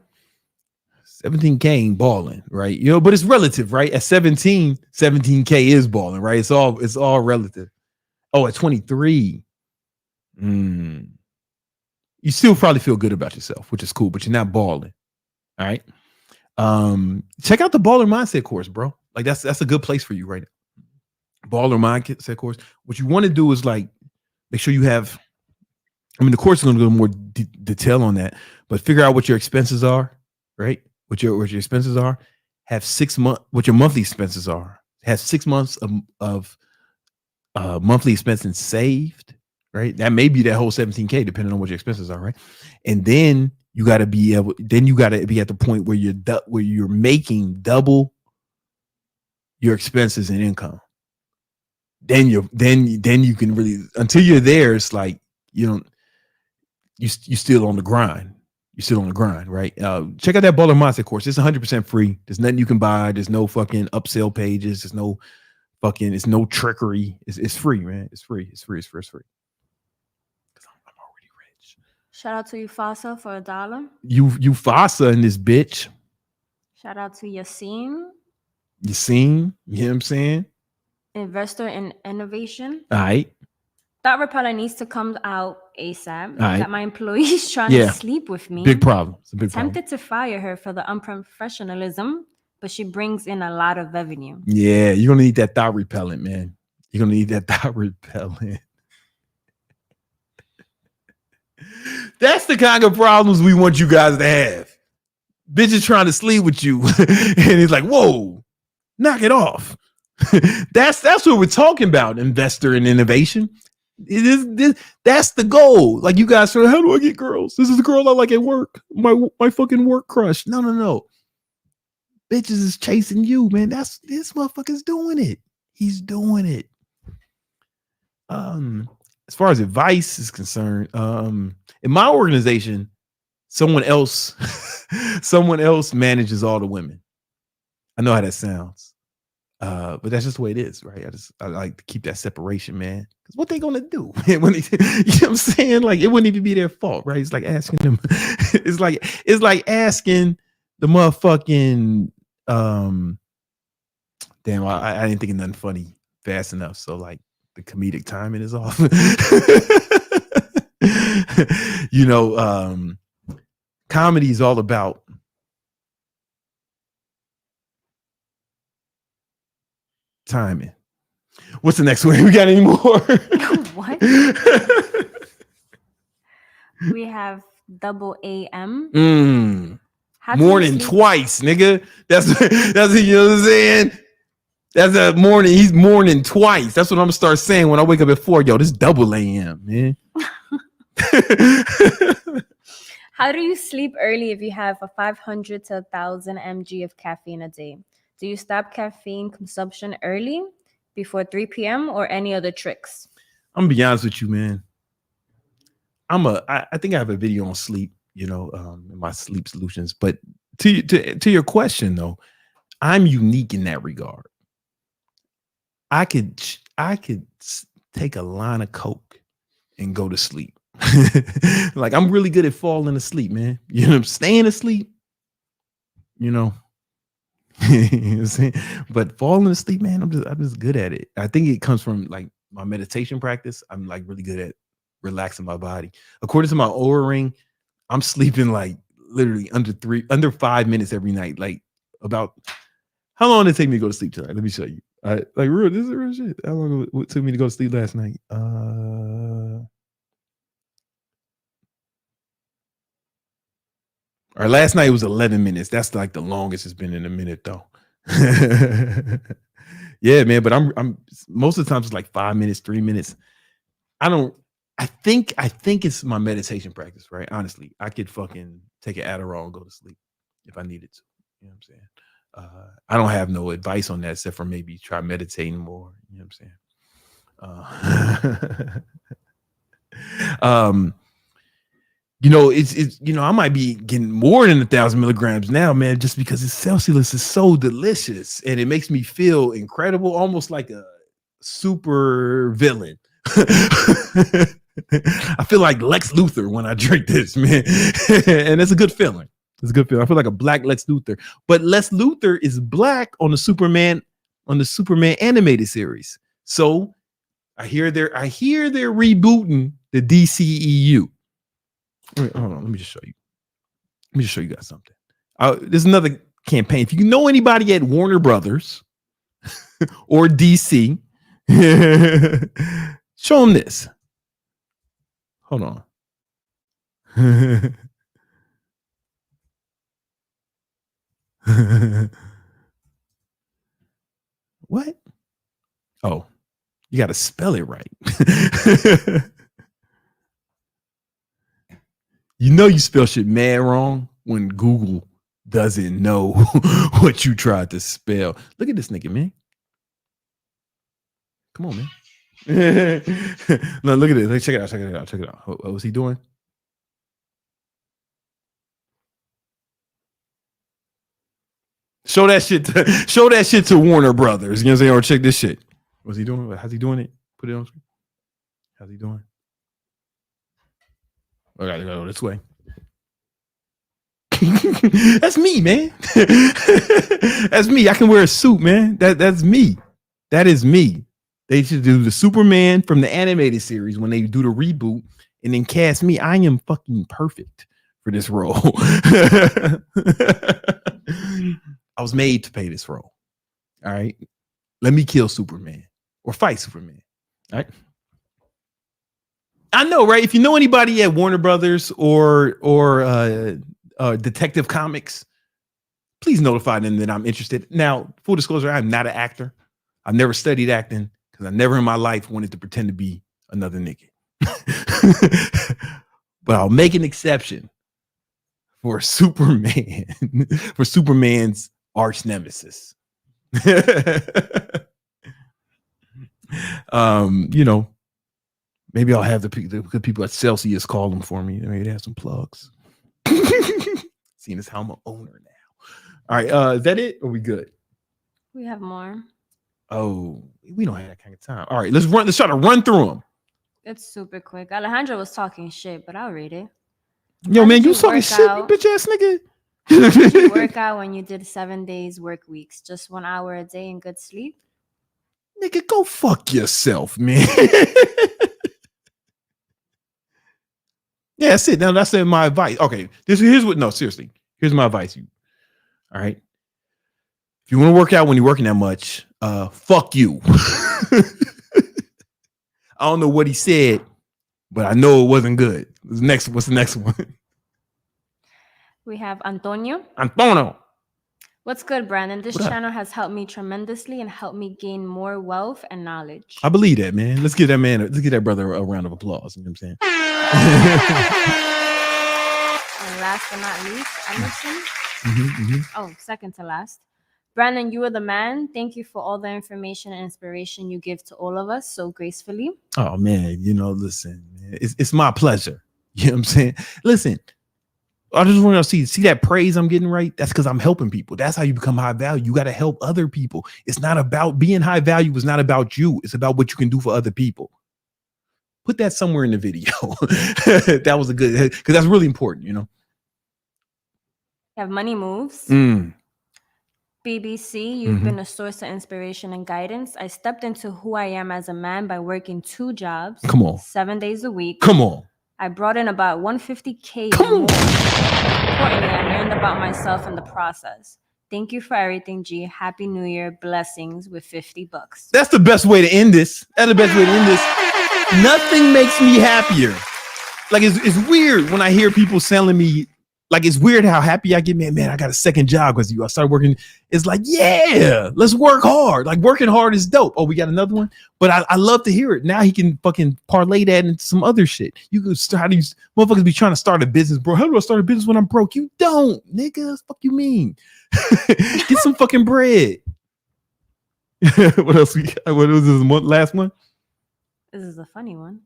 17K ain't balling, right? You know, but it's relative, right? At 17, 17K is balling, right? It's all relative. Oh, at 23, you still probably feel good about yourself, which is cool, but you're not balling. All right. Check out the Baller Mindset course, bro. Like that's a good place for you right now. Baller Mindset course. What you want to do is like make sure you have. I mean, the course is going to go more detail on that, but figure out what your expenses are, right? What your expenses are. Have 6 months. What your monthly expenses are. Have 6 months of monthly expenses saved, right? That may be that whole 17K, depending on what your expenses are, right? And then You got to be able. Then you got to be at the point where you're making double your expenses and income. Then you can really, until you're there, it's like you still on the grind. You're still on the grind, right? Check out that Baller Mindset course. It's 100% free. There's nothing you can buy. There's no fucking upsell pages. There's no fucking. It's no trickery. It's free, man. It's free. It's free. Because I'm already rich. Shout out to Ufasa for $1. You Fasa in this bitch. Shout out to Yassine, You seen? You know what I'm saying? investor in innovation. All right. That Repellent needs to come out ASAP. Aight. That my employee's trying Yeah. to sleep with me. Big problem. It's a big problem. Tempted to fire her for the unprofessionalism, but she brings in a lot of revenue. Yeah, you're gonna need that Thot repellent, man. You're gonna need that Thot repellent. That's the kind of problems we want you guys to have. Bitches trying to sleep with you, and he's like, "Whoa, knock it off." That's what we're talking about. Investor in innovation. That's the goal. Like you guys say, how do I get girls? This is the girl I like at work. My fucking work crush. No. Bitches is chasing you, man. This motherfucker's doing it. He's doing it. As far as advice is concerned, in my organization, someone else manages all the women. I know how that sounds. But that's just the way it is, right? I like to keep that separation, man. Because what they gonna do? When you know what I'm saying? Like it wouldn't even be their fault, right? It's like asking them, it's like asking the motherfucking damn, I didn't think of nothing funny fast enough. So like the comedic timing is off. Comedy is all about timing. What's the next one? We got any more? What? We have double AM. How do you Morning sleep- twice, nigga. That's you know what I'm saying? That's a morning. He's morning twice. That's what I'm gonna start saying when I wake up at 4. Yo, this double AM, man. How do you sleep early if you have a 500 to 1,000 mg of caffeine a day? Do you stop caffeine consumption early, before 3 p.m., or any other tricks? I'm gonna be honest with you, man. I think I have a video on sleep, my sleep solutions. But to your question though, I'm unique in that regard. I could take a line of Coke and go to sleep. Like I'm really good at falling asleep, man. I'm staying asleep, You know what I'm saying? But falling asleep, man, I'm just good at it. I think it comes from like my meditation practice. I'm like really good at relaxing my body. According to my Oura ring, I'm sleeping like literally under 5 minutes every night. Like about how long did it take me to go to sleep tonight? Let me show you. This is real shit. How long it took me to go to sleep last night? Or last night was 11 minutes. That's like the longest it's been in a minute though. Yeah, man. But I'm most of the times it's like 5 minutes, 3 minutes. I think it's my meditation practice, right? Honestly, I could fucking take an Adderall and go to sleep if I needed to. You know what I'm saying? I don't have no advice on that except for maybe try meditating more. You know what I'm saying? It's I might be getting more than 1,000 milligrams now, man, just because this Celsius is so delicious and it makes me feel incredible, almost like a super villain. I feel like Lex Luthor when I drink this, man. And it's a good feeling. It's a good feeling. I feel like a black Lex Luthor. But Lex Luthor is black on the Superman animated series. So I hear they're rebooting the DCEU. Wait, hold on, let me just show you. Let me just show you guys something. There's another campaign. If you know anybody at Warner Brothers or DC, show them this. Hold on. What? Oh, you got to spell it right. You know you spell shit mad wrong when Google doesn't know what you tried to spell. Look at this nigga, man. Come on, man. No, look at this. Check it out. Check it out. Check it out. What was he doing? Show that shit to Warner Brothers. You know what I'm saying? Or check this shit. What's he doing? How's he doing it? Put it on screen. How's he doing? I gotta go this way. That's me, man. That's me. I can wear a suit, man. That's me. That is me. They should do the Superman from the animated series when they do the reboot and then cast me. I am fucking perfect for this role. I was made to play this role. All right. Let me kill Superman or fight Superman. All right. I know, right? If you know anybody at Warner Brothers or Detective Comics, please notify them that I'm interested. Now, full disclosure, I'm not an actor. I've never studied acting because I never in my life wanted to pretend to be another nigga. But I'll make an exception for Superman, for Superman's arch nemesis. You know, maybe I'll have the good people at Celsius call them for me. Maybe they have some plugs. Seeing as how I'm an owner now. All right, is that it? Or are we good? We have more. Oh, we don't have that kind of time. All right, let's try to run through them. It's super quick. Alejandro was talking shit, but I'll read it. Yo, How man, did you you talking work shit, you out? bitch ass nigga. Did you work out when you did 7 days work weeks? Just 1 hour a day and good sleep? Nigga, go fuck yourself, man. Yeah, that's it. Now that's my advice. Okay, here's what. No, seriously, here's my advice. All right. If you want to work out when you're working that much, fuck you. I don't know what he said, but I know it wasn't good. What's the next one? We have Antonio. Antonio. What's good, Brandon? This What up? channel has helped me tremendously and helped me gain more wealth and knowledge. I believe that, man. Let's give that brother a round of applause. You know what I'm saying? And last but not least, Emerson. Mhm. Oh, second to last. Brandon, you are the man. Thank you for all the information and inspiration you give to all of us so gracefully. Oh man, listen, man, it's my pleasure. You know what I'm saying? Listen, I just want to see that praise I'm getting, right? That's because I'm helping people. That's how you become high value. You got to help other people. It's not about being high value. It's not about you. It's about what you can do for other people. Put that somewhere in the video. That was a good, because that's really important, We have Money Moves. BBC, you've been a source of inspiration and guidance. I stepped into who I am as a man by working 2 jobs. Come on. 7 days a week. Come on. I brought in about 150K Come more. on. Importantly, I learned about myself in the process. Thank you for everything, G. Happy New Year. Blessings with $50. That's the best way to end this. That's the best way to end this. Nothing makes me happier. Like it's weird when I hear people telling me, like it's weird how happy I get. Man, I got a second job because I started working. It's like, yeah, let's work hard. Like working hard is dope. Oh, we got another one. But I love to hear it. Now he can fucking parlay that into some other shit. You can start. How do you motherfuckers be trying to start a business, bro? How do I start a business when I'm broke? You don't, nigga. Fuck you mean? Get some fucking bread. What else we got? What was this one? Last one? This is a funny one.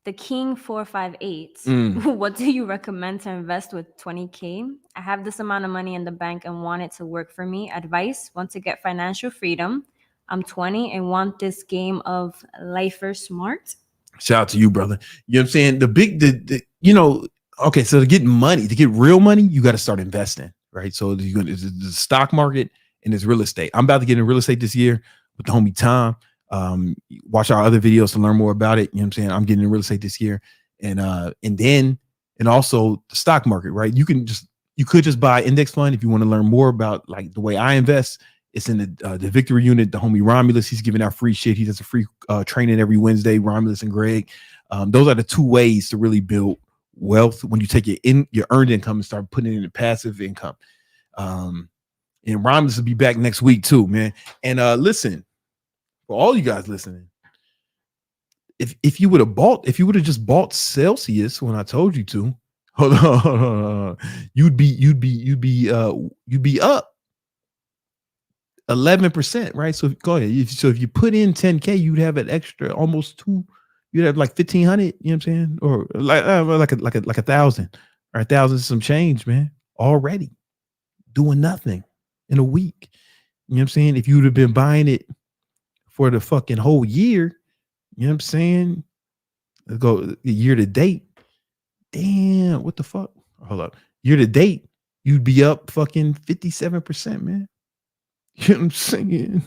The King 458. Mm. What do you recommend to invest with 20K? I have this amount of money in the bank and want it to work for me. Advice: want to get financial freedom. I'm 20 and want this game of lifer smart. Shout out to you, brother. You know what I'm saying? Okay, so to get real money, you got to start investing, right? So there's the stock market and there's real estate. I'm about to get in real estate this year with the homie Tom. Watch our other videos to learn more about it. You know what I'm saying? I'm getting in real estate this year, and also the stock market, right? You could just buy index fund if you want to learn more about like the way I invest. It's in the Victory Unit. The homie Romulus, he's giving out free shit. He does a free training every Wednesday. Romulus and Greg. Those are the 2 ways to really build wealth when you take your earned income and start putting it into passive income. And Romulus will be back next week too, man. And listen. For all you guys listening, if you would have just bought Celsius when I told you to, Hold on. You'd be up 11%, right? So go ahead. So if you put in 10K, you'd have an extra almost two. You'd have like 1,500. You know what I'm saying? Or like a 1,000 or 1,000 some change, man. Already doing nothing in a week. You know what I'm saying? If you would have been buying it for the fucking whole year, you know what I'm saying? Let's go year to date. Damn, what the fuck? Hold up. Year to date, you'd be up fucking 57%, man. You know what I'm saying?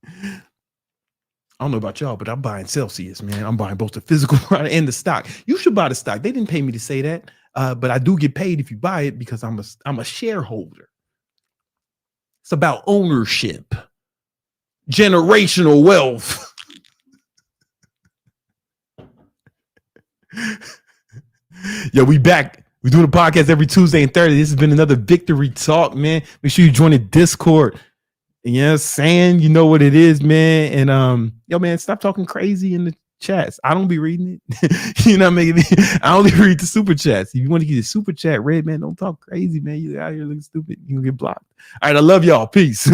I don't know about y'all, but I'm buying Celsius, man. I'm buying both the physical product and the stock. You should buy the stock. They didn't pay me to say that, but I do get paid if you buy it because I'm a shareholder. It's about ownership, generational wealth. Yo, we back. We doing a podcast every Tuesday and Thursday. This has been another Victory Talk, man. Make sure you join the Discord. You know what I'm saying? You know what it is, man. And yo, man, stop talking crazy in the chats. I don't be reading it. You know what I mean? I only read the super chats. If you want to get a super chat read, man, don't talk crazy, man. You out here looking stupid. You gonna get blocked. All right, I love y'all. Peace.